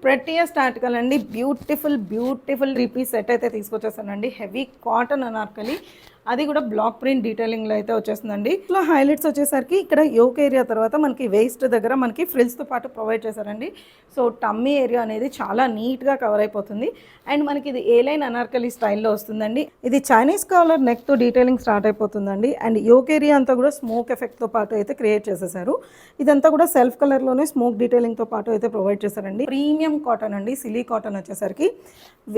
ప్రెట్టియస్ట్ article అండి. Beautiful 3 piece set అయితే తీసుకొచ్చేసానండి. Heavy cotton Anarkali, అది కూడా బ్లాక్ ప్రింట్ డీటెయిలింగ్లో అయితే వచ్చేస్తుందండి. ఇట్లా హైలైట్స్ వచ్చేసరికి ఇక్కడ యోక్ ఏరియా తర్వాత మనకి వేస్ట్ దగ్గర మనకి ఫ్రిల్స్తో పాటు ప్రొవైడ్ చేశారండి. సో టమ్మీ ఏరియా అనేది చాలా నీట్గా కవర్ అయిపోతుంది. అండ్ మనకి ఇది ఏ లైన్ అనార్కలి స్టైల్లో వస్తుందండి. ఇది చైనీస్ కాలర్ నెక్తో డీటెయిలింగ్ స్టార్ట్ అయిపోతుందండి. అండ్ యోక్ ఏరియా అంతా కూడా స్మోక్ ఎఫెక్ట్తో పాటు అయితే క్రియేట్ చేసేసారు. ఇదంతా కూడా సెల్ఫ్ కలర్లోనే స్మోక్ డీటెయిలింగ్తో పాటు అయితే ప్రొవైడ్ చేశారండి. ప్రీమియం కాటన్ అండి, సిలీ కాటన్ వచ్చేసరికి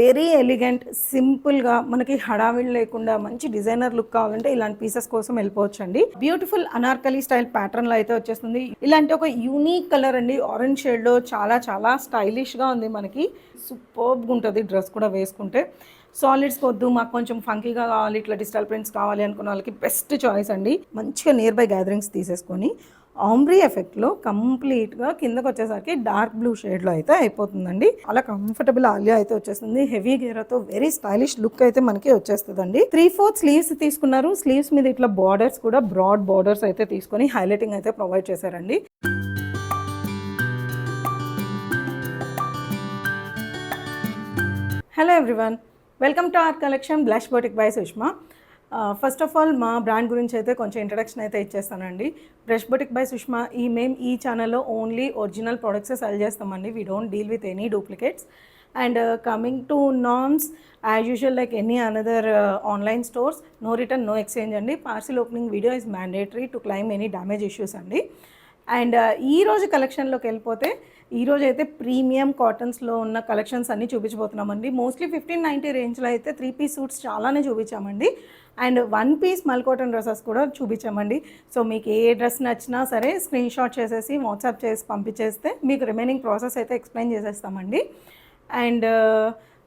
వెరీ ఎలిగెంట్, సింపుల్గా మనకి హడావిడి లేకుండా మంచి డిజైనర్ లుక్ కావాలంటే ఇలాంటి పీసెస్ కోసం వెళ్ళిపోవచ్చు అండి. బ్యూటిఫుల్ అనార్కలి స్టైల్ ప్యాటర్న్లో అయితే వచ్చేస్తుంది. ఇలాంటి ఒక యూనిక్ కలర్ అండి, ఆరెంజ్ షేడ్లో చాలా స్టైలిష్గా ఉంది. మనకి సూపర్బ్గా ఉంటుంది డ్రెస్ కూడా వేసుకుంటే. సాలిడ్స్ వద్దు, మాకు కొంచెం ఫంకీగా కావాలి, ఇట్లా డిజిటల్ ప్రింట్స్ కావాలి అనుకున్న వాళ్ళకి బెస్ట్ చాయిస్ అండి. మంచిగా నియర్ బై గ్యాదరింగ్స్ తీసేసుకొని ఆంబ్రీ ఎఫెక్ట్లో కంప్లీట్గా కిందకు వచ్చేసరికి డార్క్ బ్లూ షేడ్లో అయితే అయిపోతుందండి. అలా కంఫర్టబుల్ ఆలియా అయితే వచ్చేస్తుంది. హెవీ గేరాతో వెరీ స్టైలిష్ లుక్ అయితే మనకి వచ్చేస్తుందండి. 3/4 స్లీవ్స్ తీసుకున్నారు. స్లీవ్స్ మీద ఇట్లా బార్డర్స్ కూడా బ్రాడ్ బార్డర్స్ అయితే తీసుకొని హైలైటింగ్ అయితే ప్రొవైడ్ చేశారండి. Hello everyone, welcome to our collection blush boutique by Sushma. First of all మా బ్రాండ్ గురించి అయితే కొంచెం ఇంట్రడక్షన్ అయితే ఇచ్చేస్తానండి. బ్రష్ బొటిక్ బై సుష్మా మేము ఈ ఛానల్లో ఓన్లీ ఒరిజినల్ ప్రోడక్ట్స్ సెల్ చేస్తామండి. We don't deal with any duplicates. And coming to norms, as usual like any another online stores, no return no exchange అండి. Parcel opening video is mandatory to claim any damage issues అండి. And ఈరోజు కలెక్షన్లోకి వెళ్ళిపోతే, ఈరోజు అయితే premium కాటన్స్లో ఉన్న collections అన్నీ చూపించబోతున్నామండి. Mostly 1590 రేంజ్లో అయితే 3 పీస్ సూట్స్ చాలానే చూపించామండి. అండ్ 1 పీస్ మల్ కాటన్ డ్రెస్సెస్ కూడా చూపించామండి. సో మీకు ఏ డ్రెస్ నచ్చినా సరే స్క్రీన్ షాట్ చేసేసి వాట్సాప్ చేసి పంపించేస్తే మీకు రిమైనింగ్ ప్రాసెస్ అయితే ఎక్స్ప్లెయిన్ చేసేస్తామండి. అండ్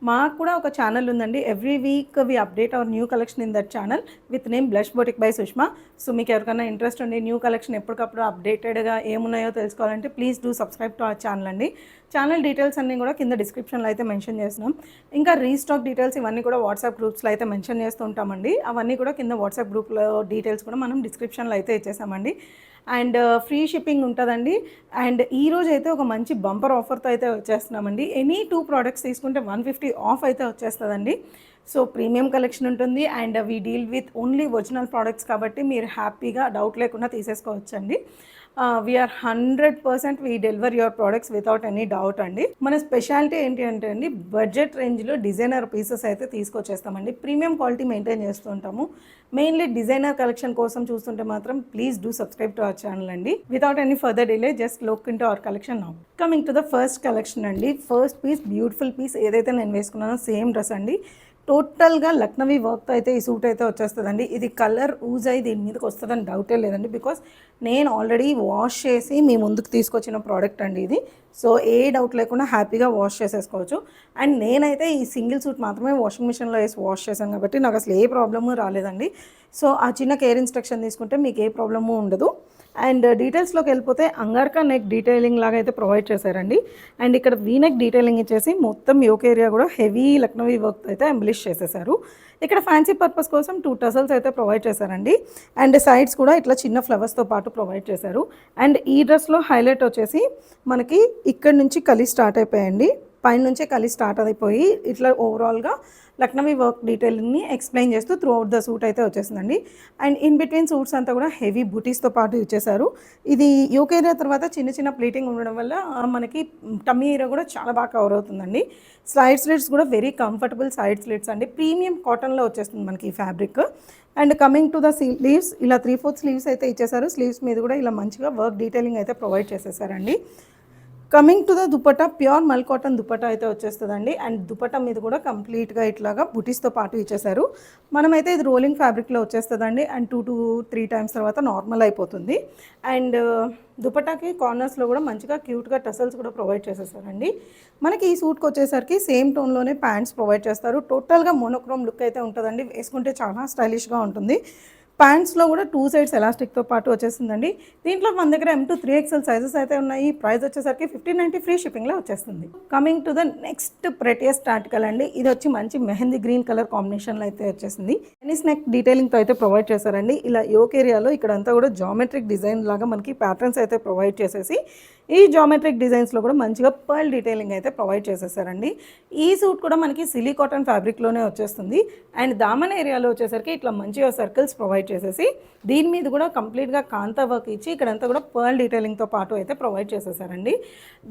మాకు కూడా ఒక ఛానల్ ఉందండి. Every week we update our new collection in that channel with name blush boutique by Sushma. So మీకు ఎవరికైనా ఇంట్రెస్ట్ ఉండి న్యూ కలెక్షన్ ఎప్పటికప్పుడు అప్డేటెడ్గా ఏమున్నాయో తెలుసుకోవాలంటే please do subscribe to our channel అండి. ఛానల్ డీటెయిల్స్ అన్నీ కూడా కింద డిస్క్రిప్షన్లో అయితే మెన్షన్ చేస్తున్నాం. ఇంకా రీస్టాక్ డీటెయిల్స్ ఇవన్నీ కూడా వాట్సాప్ గ్రూప్స్లో అయితే మెన్షన్ చేస్తూ ఉంటామండి. అవన్నీ కూడా కింద వాట్సాప్ గ్రూప్లో డీటెయిల్స్ కూడా మనం డిస్క్రిప్షన్లో అయితే ఇచ్చేసామండి. అండ్ ఫ్రీ షిప్పింగ్ ఉంటుందండి. అండ్ ఈరోజు అయితే ఒక మంచి బంపర్ ఆఫర్తో అయితే వచ్చేస్తున్నామండి. ఎనీ 2 ప్రోడక్ట్స్ తీసుకుంటే 150 ఆఫ్ అయితే వచ్చేస్తుందండి. సో ప్రీమియం కలెక్షన్ ఉంటుంది. And we deal with only original products కాబట్టి మీరు హ్యాపీగా డౌట్ లేకుండా తీసేసుకోవచ్చండి. We are 100% we deliver your products without any doubt అండి. మన స్పెషాలిటీ ఏంటి అంటే అండి, బడ్జెట్ రేంజ్లో డిజైనర్ పీసెస్ అయితే తీసుకొచ్చేస్తామండి. ప్రీమియం క్వాలిటీ మెయింటైన్ చేస్తూ ఉంటాము. మెయిన్లీ డిజైనర్ కలెక్షన్ కోసం చూస్తుంటే మాత్రం please do subscribe to our channel అండి. Without any further delay just look in to our collection now. Coming to the first collection అండి. First piece beautiful piece ఏదైతే నేను వేసుకున్నానో same dress అండి. టోటల్గా లక్నవీ వర్క్తో అయితే ఈ సూట్ అయితే వచ్చేస్తుందండి. ఇది కలర్ యూజ్ అయ్యి దీని మీదకి వస్తుందని డౌటే లేదండి. బికాస్ నేను ఆల్రెడీ వాష్ చేసి మీ ముందుకు తీసుకొచ్చిన ప్రోడక్ట్ అండి ఇది. సో ఏ డౌట్ లేకుండా హ్యాపీగా వాష్ చేసేసుకోవచ్చు. అండ్ నేనైతే ఈ సింగిల్ సూట్ మాత్రమే వాషింగ్ మిషన్లో వేసి వాష్ చేశాను కాబట్టి నాకు అసలు ఏ ప్రాబ్లము రాలేదండి. సో ఆ చిన్న కేర్ ఇన్స్ట్రక్షన్ తీసుకుంటే మీకు ఏ ప్రాబ్లము ఉండదు. అండ్ డీటెయిల్స్లోకి వెళ్ళిపోతే అంగార్కా నెక్ డీటెయిలింగ్ లాగా అయితే ప్రొవైడ్ చేశారండి. అండ్ ఇక్కడ వీనెక్ డీటెయిలింగ్ ఇచ్చేసి మొత్తం యోక్ ఏరియా కూడా హెవీ లక్నవీ వర్క్ అయితే ఎంబ్లిష్ చేసేసారు. ఇక్కడ ఫ్యాన్సీ పర్పస్ కోసం 2 టసల్స్ అయితే ప్రొవైడ్ చేశారండి. అండ్ సైడ్స్ కూడా ఇట్లా చిన్న ఫ్లవర్స్తో పాటు ప్రొవైడ్ చేశారు. అండ్ ఈ డ్రెస్లో హైలైట్ వచ్చేసి మనకి ఇక్కడ నుంచి కలి స్టార్ట్ అయిపోయాయండి. పైన నుంచే కలి స్టార్ట్ అయిపోయి ఇట్లా ఓవరాల్గా లక్నవీ వర్క్ డీటెయిలింగ్ని ఎక్స్ప్లెయిన్ చేస్తూ త్రూ అవుట్ ద సూట్ అయితే వచ్చేసిందండి. అండ్ ఇన్ బిట్వీన్ సూట్స్ అంతా కూడా హెవీ బూటీస్తో పాటు ఇచ్చేసారు. ఇది యోక్ ఏరియా తర్వాత చిన్న ప్లీటింగ్ ఉండడం వల్ల మనకి టమ్మీ ఏరియా కూడా చాలా బాగా కవర్ అవుతుందండి. సైడ్ స్లిట్స్ కూడా వెరీ కంఫర్టబుల్ సైడ్ స్లిట్స్ అండి. ప్రీమియం కాటన్లో వచ్చేస్తుంది మనకి ఈ fabric. And coming to the sleeves, ఇలా 3/4 స్లీవ్స్ అయితే ఇచ్చేసారు. స్లీవ్స్ మీద కూడా ఇలా మంచిగా వర్క్ డీటెయిలింగ్ అయితే ప్రొవైడ్ చేసేసారండి. Coming to the dupatta, pure mul cotton dupatta అయితే వచ్చేస్తుందండి. అండ్ దుపట్టా మీద కూడా కంప్లీట్గా ఇట్లాగా బుటీస్తో పాటు ఇచ్చేసారు. మనమైతే ఇది రోలింగ్ ఫ్యాబ్రిక్లో వచ్చేస్తుందండి. అండ్ 2 to 3 టైమ్స్ తర్వాత నార్మల్ అయిపోతుంది. అండ్ దుపట్టాకి కార్నర్స్లో కూడా మంచిగా క్యూట్గా టసల్స్ కూడా ప్రొవైడ్ చేసేసారండి. మనకి ఈ సూట్కి వచ్చేసరికి సేమ్ టోన్లోనే ప్యాంట్స్ ప్రొవైడ్ చేస్తారు. టోటల్గా మోనోక్రోమ్ లుక్ అయితే ఉంటుందండి. వేసుకుంటే చాలా స్టైలిష్గా ఉంటుంది. ప్యాంట్స్లో కూడా 2 సైడ్స్ ఎలాస్టిక్తో పాటు వచ్చేస్తుందండి. దీంట్లో మన దగ్గర M to 3XL సైజెస్ అయితే ఉన్నాయి. ప్రైస్ వచ్చేసరికి 1590 ఫ్రీ షిప్పింగ్లో వచ్చేస్తుంది. Coming to the next prettiest article అండి. ఇది వచ్చి మంచి మెహందీ గ్రీన్ కలర్ కాంబినేషన్లో అయితే వచ్చేసింది. టెన్నిస్ నెక్ డీటెయిలింగ్తో అయితే ప్రొవైడ్ చేశారండి. ఇలా యోక్ ఏరియాలో ఇక్కడంతా కూడా జామెట్రిక్ డిజైన్ లాగా మనకి ప్యాటర్న్స్ అయితే ప్రొవైడ్ చేసేసి ఈ జామెట్రిక్ డిజైన్స్లో కూడా మంచిగా పర్ల్ డీటెయిలింగ్ అయితే ప్రొవైడ్ చేసేసారండి. ఈ సూట్ కూడా మనకి సిలీ కాటన్ ఫ్యాబ్రిక్లోనే వచ్చేస్తుంది. అండ్ దామన్ ఏరియాలో వచ్చేసరికి ఇట్లా మంచిగా సర్కిల్స్ ప్రొవైడ్ చేసేసి దీని మీద కూడా కంప్లీట్గా కాంతా వర్క్ ఇచ్చి ఇక్కడంతా కూడా పర్ల్ డీటెయిలింగ్తో పాటు అయితే ప్రొవైడ్ చేసేసారండి.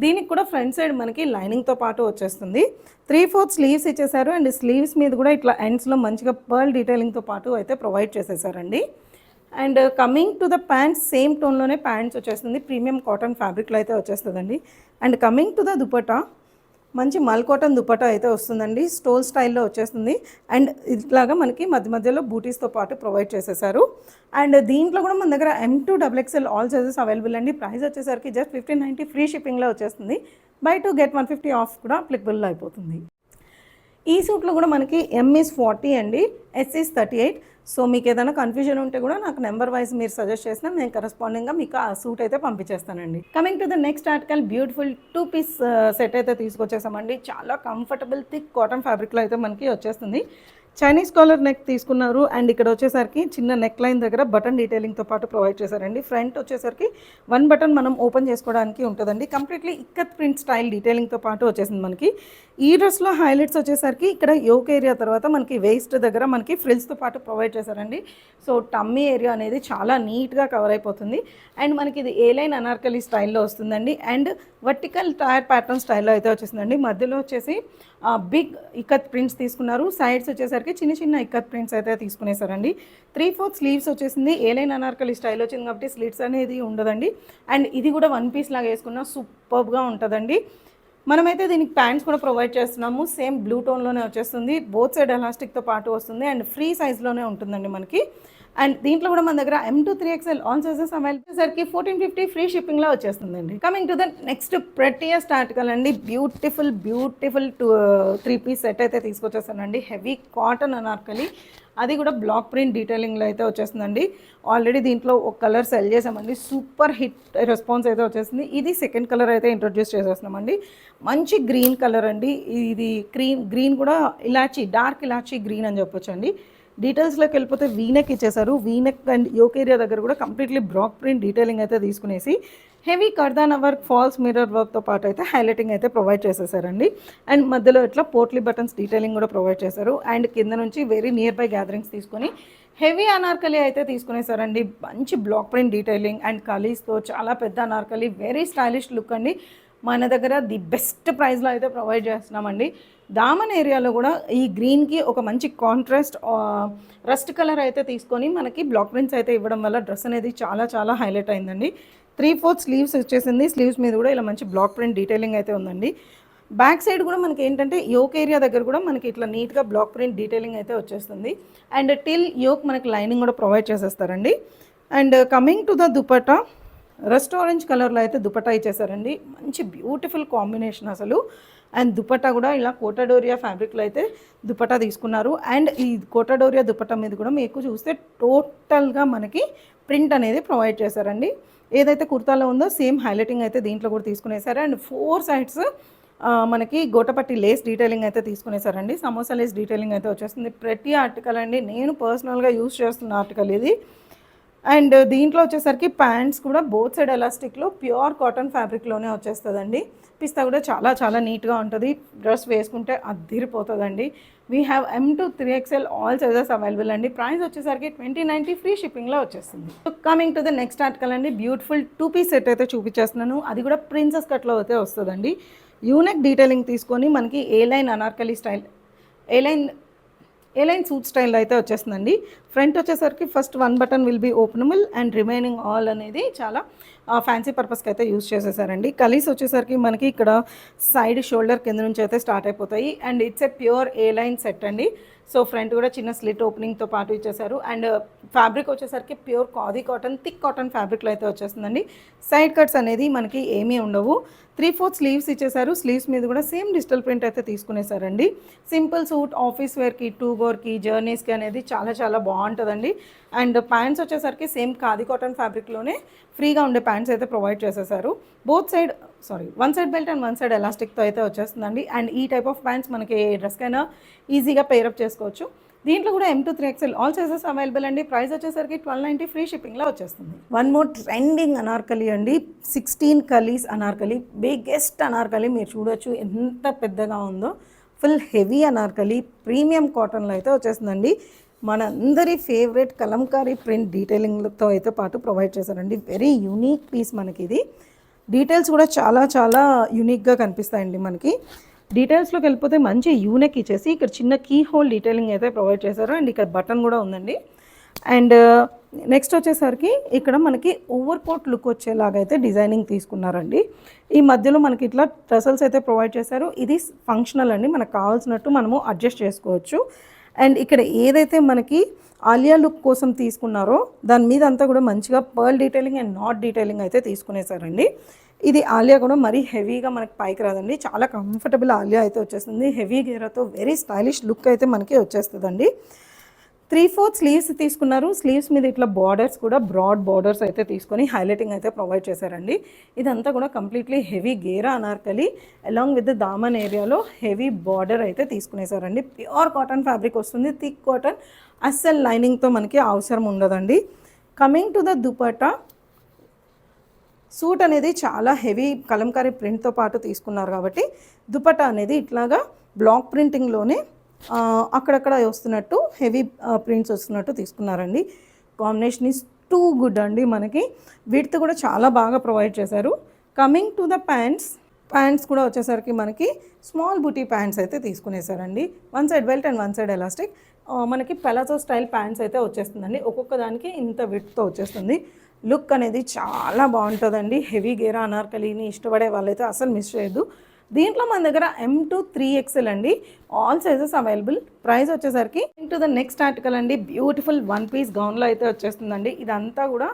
దీనికి కూడా ఫ్రంట్ సైడ్ మనకి లైనింగ్తో పాటు వచ్చేస్తుంది. 3/4 స్లీవ్స్ ఇచ్చేసారు. అండ్ స్లీవ్స్ మీద కూడా ఇట్లా ఎండ్స్లో మంచిగా పర్ల్ డీటెయిలింగ్తో పాటు అయితే ప్రొవైడ్ చేసేసారండి. And coming to the pants, same టోన్లోనే ప్యాంట్స్ వచ్చేస్తుంది. ప్రీమియం కాటన్ ఫ్యాబ్రిక్లో అయితే వచ్చేస్తుందండి. And coming to the dupatta, మంచి మల్ కాటన్ దుపట్టా అయితే వస్తుందండి. స్టోల్ స్టైల్లో వచ్చేస్తుంది. అండ్ ఇట్లాగా మనకి మధ్య మధ్యలో బూటీస్తో పాటు ప్రొవైడ్ చేసేసారు. అండ్ దీంట్లో కూడా మన దగ్గర M2 XXL all sizes available అండి. ప్రైస్ వచ్చేసరికి జస్ట్ 1590 ఫ్రీ షిప్పింగ్లో వచ్చేస్తుంది. బై 2 get 150 ఆఫ్ కూడా అప్లికబుల్ అయిపోతుంది. ఈ సూట్లో కూడా మనకి M is 40 అండి, S is 38. సో మీకు ఏదైనా కన్ఫ్యూజన్ ఉంటే కూడా నాకు నెంబర్ వైజ్ మీరు సజెస్ట్ చేసినా నేను కరెస్పాండింగ్గా మీకు ఆ సూట్ అయితే పంపించేస్తానండి. Coming to the next article, beautiful 2-piece set అయితే తీసుకొచ్చేసామండి. చాలా కంఫర్టబుల్ థిక్ కాటన్ ఫ్యాబ్రిక్లో అయితే మనకి వచ్చేస్తుంది. చైనీస్ కాలర్ నెక్ తీసుకున్నారు. అండ్ ఇక్కడ వచ్చేసరికి చిన్న నెక్ లైన్ దగ్గర బటన్ డీటెయిలింగ్తో పాటు ప్రొవైడ్ చేశారండి. ఫ్రంట్ వచ్చేసరికి 1 బటన్ మనం ఓపెన్ చేసుకోవడానికి ఉంటుందండి. కంప్లీట్లీ ఇక్కత్ ప్రింట్ స్టైల్ డీటెయిలింగ్తో పాటు వచ్చేసింది మనకి. ఈ డ్రెస్లో హైలైట్స్ వచ్చేసరికి ఇక్కడ యోక్ ఏరియా తర్వాత మనకి వేస్ట్ దగ్గర మనకి ఫ్రిల్స్తో పాటు ప్రొవైడ్ చేశారండి. సో టమ్మీ ఏరియా అనేది చాలా నీట్గా కవర్ అయిపోతుంది. అండ్ మనకి ఇది ఏ లైన్ అనార్కలి స్టైల్లో వస్తుందండి. అండ్ వర్టికల్ టైర్ ప్యాటర్న్ స్టైల్లో అయితే వచ్చేసిందండి. మధ్యలో వచ్చేసి బిగ్ ఇక్కత్ ప్రింట్స్ తీసుకున్నారు. సైడ్స్ వచ్చేసరికి చిన్న చిన్న ఇక్కత్ ప్రింట్స్ అయితే తీసుకునేసారండి. 3/4 స్లీవ్స్ వచ్చేసింది. ఏ లైన్ అనార్కలి స్టైల్ వచ్చింది కాబట్టి స్లిట్స్ అనేది ఉండదండి. అండ్ ఇది కూడా 1 piece లాగా వేసుకున్న సూపర్గా ఉంటుందండి. మనమైతే దీనికి ప్యాంట్స్ కూడా ప్రొవైడ్ చేస్తున్నాము. సేమ్ బ్లూ టోన్లోనే వచ్చేస్తుంది. బోత్ సైడ్ ఎలాస్టిక్తో పాటు వస్తుంది. అండ్ ఫ్రీ సైజ్లోనే ఉంటుందండి మనకి. అండ్ దీంట్లో కూడా మన దగ్గర M2 3XL all sizes available సరికి 1450 ఫ్రీ షిప్పింగ్లో వచ్చేస్తుందండి. Coming to the next prettiest article అండి, బ్యూటిఫుల్ 3-piece సెట్ అయితే తీసుకొచ్చేస్తానండి. హెవీ కాటన్ అనార్కలి, అది కూడా బ్లాక్ ప్రింట్ డీటెయిలింగ్లో అయితే వచ్చేస్తుందండి. ఆల్రెడీ దీంట్లో ఒక కలర్ సెల్ చేసామండి. సూపర్ హిట్ రెస్పాన్స్ అయితే వచ్చేసింది. ఇది సెకండ్ కలర్ అయితే ఇంట్రొడ్యూస్ చేసేస్తున్నామండి. మంచి గ్రీన్ కలర్ అండి. ఇది గ్రీన్ కూడా ఇలాచీ, డార్క్ ఇలాచీ గ్రీన్ అని చెప్పొచ్చు అండి. డీటెయిల్స్లోకి వెళ్ళిపోతే వీనెక్ ఇచ్చేసారు. వీనెక్ అండ్ యోక్ ఏరియా దగ్గర కూడా కంప్లీట్లీ బ్లాక్ ప్రింట్ డీటెయిలింగ్ అయితే తీసుకునేసి హెవీ కర్దానా వర్క్, ఫాల్స్ మిర్రర్ వర్క్తో పాటు అయితే హైలైటింగ్ అయితే ప్రొవైడ్ చేసేసారండి. అండ్ మధ్యలో ఇట్లా పోట్లీ బటన్స్ డీటెయిలింగ్ కూడా ప్రొవైడ్ చేశారు. అండ్ కింద నుంచి వెరీ నియర్ బై గ్యాదరింగ్స్ తీసుకొని హెవీ అనార్కలి అయితే తీసుకునేసారండి. మంచి బ్లాక్ ప్రింట్ డీటెయిలింగ్ అండ్ కలీస్తో చాలా పెద్ద అనార్కలి, వెరీ స్టైలిష్ లుక్ అండి. మన దగ్గర ది బెస్ట్ ప్రైస్లో అయితే ప్రొవైడ్ చేస్తున్నామండి. దామన్ ఏరియాలో కూడా ఈ గ్రీన్కి ఒక మంచి కాంట్రాస్ట్ రస్ట్ కలర్ అయితే తీసుకొని మనకి బ్లాక్ ప్రింట్స్ అయితే ఇవ్వడం వల్ల డ్రెస్ అనేది చాలా చాలా హైలైట్ అయిందండి. 3/4 స్లీవ్స్ వచ్చేసింది. స్లీవ్స్ మీద కూడా ఇలా మంచి బ్లాక్ ప్రింట్ డీటెయిలింగ్ అయితే ఉందండి. బ్యాక్ సైడ్ కూడా మనకి ఏంటంటే యోక్ ఏరియా దగ్గర కూడా మనకి ఇట్లా నీట్గా బ్లాక్ ప్రింట్ డీటెయిలింగ్ అయితే వచ్చేస్తుంది. అండ్ టిల్ యోక్ మనకి లైనింగ్ కూడా ప్రొవైడ్ చేసేస్తారండి. And coming to the dupatta, rust orange కలర్లో అయితే దుపట్టా ఇచ్చేసారండి. మంచి బ్యూటిఫుల్ కాంబినేషన్ అసలు. అండ్ దుపట్టా కూడా ఇలా కోటాడోరియా ఫ్యాబ్రిక్లో అయితే దుపట్టా తీసుకున్నారు. అండ్ ఈ కోటాడోరియా దుపట్టా మీద కూడా మీకు చూస్తే టోటల్గా మనకి ప్రింట్ అనేది ప్రొవైడ్ చేశారండి. ఏదైతే కుర్తాలో ఉందో సేమ్ హైలైటింగ్ అయితే దీంట్లో కూడా తీసుకునేసారు. అండ్ 4 sides మనకి గోటపట్టి లేస్ డీటెయిలింగ్ అయితే తీసుకునేసారండి. సమోసా లేస్ డీటెయిలింగ్ అయితే వచ్చేస్తుంది. ప్రతి ఆర్టికల్ అండి నేను పర్సనల్గా యూస్ చేస్తున్న ఆర్టికల్ ఇది. అండ్ దీంట్లో వచ్చేసరికి ప్యాంట్స్ కూడా బోత్ సైడ్ ఎలాస్టిక్లో ప్యూర్ కాటన్ ఫ్యాబ్రిక్లోనే వచ్చేస్తుందండి. పిస్తా కూడా చాలా చాలా నీట్గా ఉంటుంది. డ్రెస్ వేసుకుంటే అద్దిరిపోతుందండి. We have M2 3XL all sizes available అండి. ప్రైస్ వచ్చేసరికి 2090 ఫ్రీ షిప్పింగ్లో వచ్చేస్తుంది. Coming to the next article అండి, బ్యూటిఫుల్ 2-piece సెట్ అయితే చూపించేస్తున్నాను. అది కూడా ప్రిన్సెస్ కట్లో అయితే వస్తుందండి. యూనెక్ డీటెయిలింగ్ తీసుకొని మనకి A line anarkali style, A line suit స్టైల్లో అయితే వచ్చేస్తుందండి. ఫ్రంట్ వచ్చేసరికి first 1 button will be openable and remaining all అనేది చాలా ఫ్యాన్సీ పర్పస్కి అయితే యూజ్ చేసేసారండి. కలీస్ వచ్చేసరికి మనకి ఇక్కడ సైడ్ షోల్డర్ కింద నుంచి అయితే స్టార్ట్ అయిపోతాయి. And it's a pure A line set అండి. సో ఫ్రంట్ కూడా చిన్న స్లిట్ ఓపెనింగ్తో పాటు ఇచ్చేసారు. అండ్ ఫ్యాబ్రిక్ వచ్చేసరికి pure khadi cotton, thick cotton ఫ్యాబ్రిక్లో అయితే వచ్చేస్తుందండి. సైడ్ కట్స్ అనేది మనకి ఏమీ ఉండవు. 3/4 స్లీవ్స్ ఇచ్చేసారు. స్లీవ్స్ మీద కూడా సేమ్ డిజిటల్ ప్రింట్ అయితే తీసుకునేసారండి. సింపుల్ సూట్, ఆఫీస్ వేర్కి, టూ గోర్కి, జర్నీస్కి అనేది చాలా చాలా బాగుంటుందండి. అండ్ ప్యాంట్స్ వచ్చేసరికి సేమ్ ఖాదీ కాటన్ ఫ్యాబ్రిక్లోనే ఫ్రీగా ఉండే ప్యాంట్స్ అయితే ప్రొవైడ్ చేసేసారు. One side belt and 1 side ఎలాస్టిక్తో అయితే వచ్చేస్తుందండి. అండ్ ఈ టైప్ ఆఫ్ ప్యాంట్స్ మనకి ఏ డ్రెస్కైనా ఈజీగా పేరప్ చేసుకోవచ్చు. దీంట్లో కూడా M2 3XL all sizes available అండి. ప్రైస్ వచ్చేసరికి 1290 ఫ్రీ షిప్పింగ్లో వచ్చేస్తుంది. వన్ మోర్ ట్రెండింగ్ అనార్కలి అండి, 16 కలీస్ అనార్కలి, బిగ్గెస్ట్ అనార్కలి. మీరు చూడొచ్చు ఎంత పెద్దగా ఉందో. ఫుల్ హెవీ అనార్కలి, ప్రీమియం కాటన్లో అయితే వచ్చేస్తుందండి. మన అందరి ఫేవరెట్ కలంకారీ ప్రింట్ డీటెయిలింగ్తో అయితే పాటు ప్రొవైడ్ చేశారండి. వెరీ యూనిక్ పీస్ మనకి ఇది. డీటెయిల్స్ కూడా చాలా చాలా యూనిక్గా కనిపిస్తాయండి మనకి. డీటెయిల్స్లోకి వెళ్ళిపోతే మంచి యూనిక్ ఇచ్చేసి ఇక్కడ చిన్న కీ హోల్ డీటెయిలింగ్ అయితే ప్రొవైడ్ చేశారు. అండ్ ఇక్కడ బటన్ కూడా ఉందండి. అండ్ నెక్స్ట్ వచ్చేసరికి ఇక్కడ మనకి ఓవర్ కోట్ లుక్ వచ్చేలాగా అయితే డిజైనింగ్ తీసుకున్నారండి. ఈ మధ్యలో మనకి ఇట్లా ట్రసల్స్ అయితే ప్రొవైడ్ చేశారు. ఇది ఫంక్షనల్ అండి, మనకు కావాల్సినట్టు మనము అడ్జస్ట్ చేసుకోవచ్చు. అండ్ ఇక్కడ ఏదైతే మనకి ఆలియా లుక్ కోసం తీసుకున్నారో దాని మీద అంతా కూడా మంచిగా pearl detailing and not detailing అయితే తీసుకునేసారండి. ఇది ఆలియా కూడా మరీ హెవీగా మనకి పైకి రాదండి, చాలా కంఫర్టబుల్ ఆలియా అయితే వచ్చేస్తుంది. హెవీ గేరాతో వెరీ స్టైలిష్ లుక్ అయితే మనకి వచ్చేస్తుందండి. 3/4 స్లీవ్స్ తీసుకున్నారు. స్లీవ్స్ మీద ఇట్లా బార్డర్స్ కూడా బ్రాడ్ బార్డర్స్ అయితే తీసుకొని హైలైటింగ్ అయితే ప్రొవైడ్ చేశారండి. ఇదంతా కూడా completely heavy Gera Anarkali along with Daman ఏరియాలో హెవీ బార్డర్ అయితే తీసుకునేసారండి. ప్యూర్ కాటన్ ఫ్యాబ్రిక్ వస్తుంది, థిక్ కాటన్, అస్సలు లైనింగ్తో మనకి అవసరం ఉండదండి. Coming to the dupatta, suit అనేది చాలా హెవీ కలంకారీ ప్రింట్తో పాటు తీసుకున్నారు కాబట్టి దుపట్టా అనేది ఇట్లాగా బ్లాక్ ప్రింటింగ్లోనే అక్కడక్కడ వస్తున్నట్టు హెవీ ప్రింట్స్ వస్తున్నట్టు తీసుకున్నారండి. కాంబినేషన్ ఈజ్ టూ గుడ్ అండి. మనకి వీటితో కూడా చాలా బాగా ప్రొవైడ్ చేశారు. కమింగ్ టు ద ప్యాంట్స్ కూడా వచ్చేసరికి మనకి స్మాల్ బూటీ ప్యాంట్స్ అయితే తీసుకునేసారండి. One side belt and one side elastic. మనకి పెలాజో స్టైల్ ప్యాంట్స్ అయితే వచ్చేస్తుందండి. ఒక్కొక్క దానికి ఇంత విడ్త్తో వచ్చేస్తుంది. లుక్ అనేది చాలా బాగుంటుందండి. హెవీ గేరా అనార్కలిని ఇష్టపడే వాళ్ళైతే అసలు మిస్ చేయొద్దు. దీంట్లో మన దగ్గర M2 3XL అండి, ఆల్ సైజెస్ అవైలబుల్. ప్రైస్ వచ్చేసరికి టు ద నెక్స్ట్ ఆర్టికల్ అండి, బ్యూటిఫుల్ వన్ పీస్ గౌన్లో అయితే వచ్చేస్తుందండి. ఇదంతా కూడా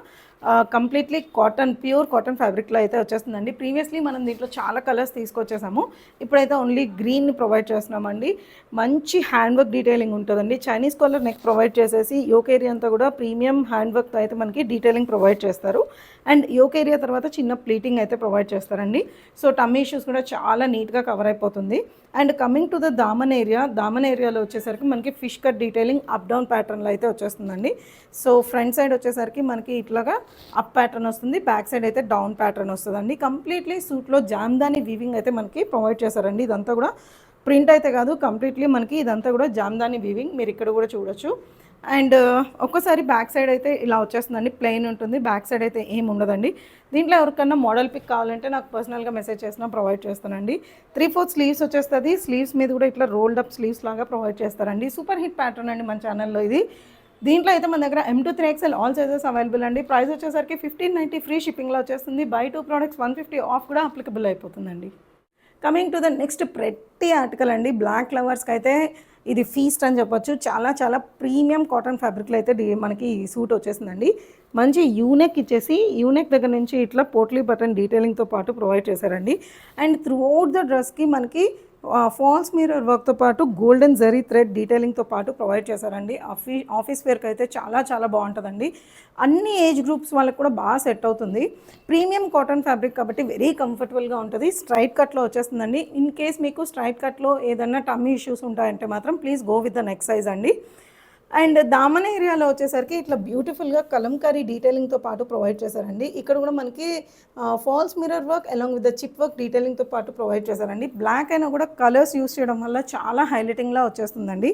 కంప్లీట్లీ కాటన్, ప్యూర్ కాటన్ ఫ్యాబ్రిక్లో అయితే వచ్చేస్తుందండి. ప్రీవియస్లీ మనం దీంట్లో చాలా కలర్స్ తీసుకొచ్చేసాము, ఇప్పుడైతే ఓన్లీ గ్రీన్ ప్రొవైడ్ చేస్తున్నామండి. మంచి హ్యాండ్ వర్క్ డీటెయిలింగ్ ఉంటుందండి. చైనీస్ కాలర్ నెక్ ప్రొవైడ్ చేసేసి యోక్ ఏరియా అంతా కూడా ప్రీమియం హ్యాండ్ వర్క్తో అయితే మనకి డీటెయిలింగ్ ప్రొవైడ్ చేస్తారు. అండ్ యోక్ ఏరియా తర్వాత చిన్న ప్లీటింగ్ అయితే ప్రొవైడ్ చేస్తారండి. సో టమ్మీ ఇష్యూస్ కూడా చాలా నీట్గా కవర్ అయిపోతుంది. And coming to the Daman ఏరియాలో వచ్చేసరికి మనకి fish cut detailing up down ప్యాటర్న్లో అయితే వచ్చేస్తుందండి. సో ఫ్రంట్ సైడ్ వచ్చేసరికి మనకి ఇట్లాగా అప్ ప్యాటర్న్ వస్తుంది, బ్యాక్ సైడ్ అయితే డౌన్ ప్యాటర్న్ వస్తుందండి. కంప్లీట్లీ సూట్లో జామ్దాని వీవింగ్ అయితే మనకి ప్రొవైడ్ చేశారండి. ఇదంతా కూడా ప్రింట్ అయితే కాదు, కంప్లీట్లీ మనకి ఇదంతా కూడా జామ్దాని వీవింగ్, మీరు ఇక్కడ కూడా చూడొచ్చు. అండ్ ఒక్కసారి బ్యాక్ సైడ్ అయితే ఇలా వచ్చేస్తుందండి, ప్లెయిన్ ఉంటుంది. బ్యాక్ సైడ్ అయితే ఏమి ఉండదండి. దీంట్లో ఎవరికన్నా మోడల్ పిక్ కావాలంటే నాకు పర్సనల్గా మెసేజ్ చేసినా ప్రొవైడ్ చేస్తానండి. 3/4 స్లీవ్స్ వచ్చేస్తుంది. స్లీవ్స్ మీద కూడా ఇట్లా రోల్డ్ అప్ స్లీవ్స్ లాగా ప్రొవైడ్ చేస్తారండి. సూపర్ హిట్ ప్యాటర్న్ అండి మన ఛానల్లో ఇది. దీంట్లో అయితే మన దగ్గర M2 3XL all sizes available అండి. ప్రైస్ వచ్చేసరికి 1590 ఫ్రీ షిప్పింగ్లో వచ్చేస్తుంది. బై 2 ప్రోడక్ట్స్ 150 ఆఫ్ కూడా అప్లికబుల్ అయిపోతుందండి. Coming to the next pretty article అండి, బ్లాక్ లవర్స్కి అయితే ఇది ఫీస్ట్ అని చెప్పొచ్చు. చాలా చాలా ప్రీమియం కాటన్ ఫ్యాబ్రిక్లో అయితే మనకి సూట్ వచ్చేసిందండి. మంచి యూనెక్ ఇచ్చేసి యూనెక్ దగ్గర నుంచి ఇట్లా పోట్లీ బటన్ డీటెయిలింగ్తో పాటు ప్రొవైడ్ చేశారండి. అండ్ త్రూ అవుట్ ద డ్రెస్కి మనకి ఫాల్స్ మిర్రర్ వర్క్తో పాటు గోల్డెన్ జరీ థ్రెడ్ డీటెయిలింగ్తో పాటు ప్రొవైడ్ చేశారండి. ఆఫీస్ వేర్కి అయితే చాలా చాలా బాగుంటుందండి. అన్ని ఏజ్ గ్రూప్స్ వాళ్ళకి కూడా బాగా సెట్ అవుతుంది. ప్రీమియం కాటన్ ఫ్యాబ్రిక్ కాబట్టి వెరీ కంఫర్టబుల్గా ఉంటుంది. స్ట్రైట్ కట్లో వచ్చేస్తుందండి. ఇన్ కేస్ మీకు స్ట్రైట్ కట్లో ఏదన్నా టమ్మీ ఇష్యూస్ ఉంటాయంటే మాత్రం please go with the neck size అండి. అండ్ దామన్ ఏరియాలో వచ్చేసరికి ఇట్లా బ్యూటిఫుల్గా కలంకారీ డీటెయిలింగ్తో పాటు ప్రొవైడ్ చేశారండి. ఇక్కడ కూడా మనకి false mirror work along with the chip work డీటెయిలింగ్తో పాటు ప్రొవైడ్ చేశారండి. బ్లాక్ అయినా కూడా కలర్స్ యూస్ చేయడం వల్ల చాలా హైలైటింగ్లా వచ్చేస్తుందండి.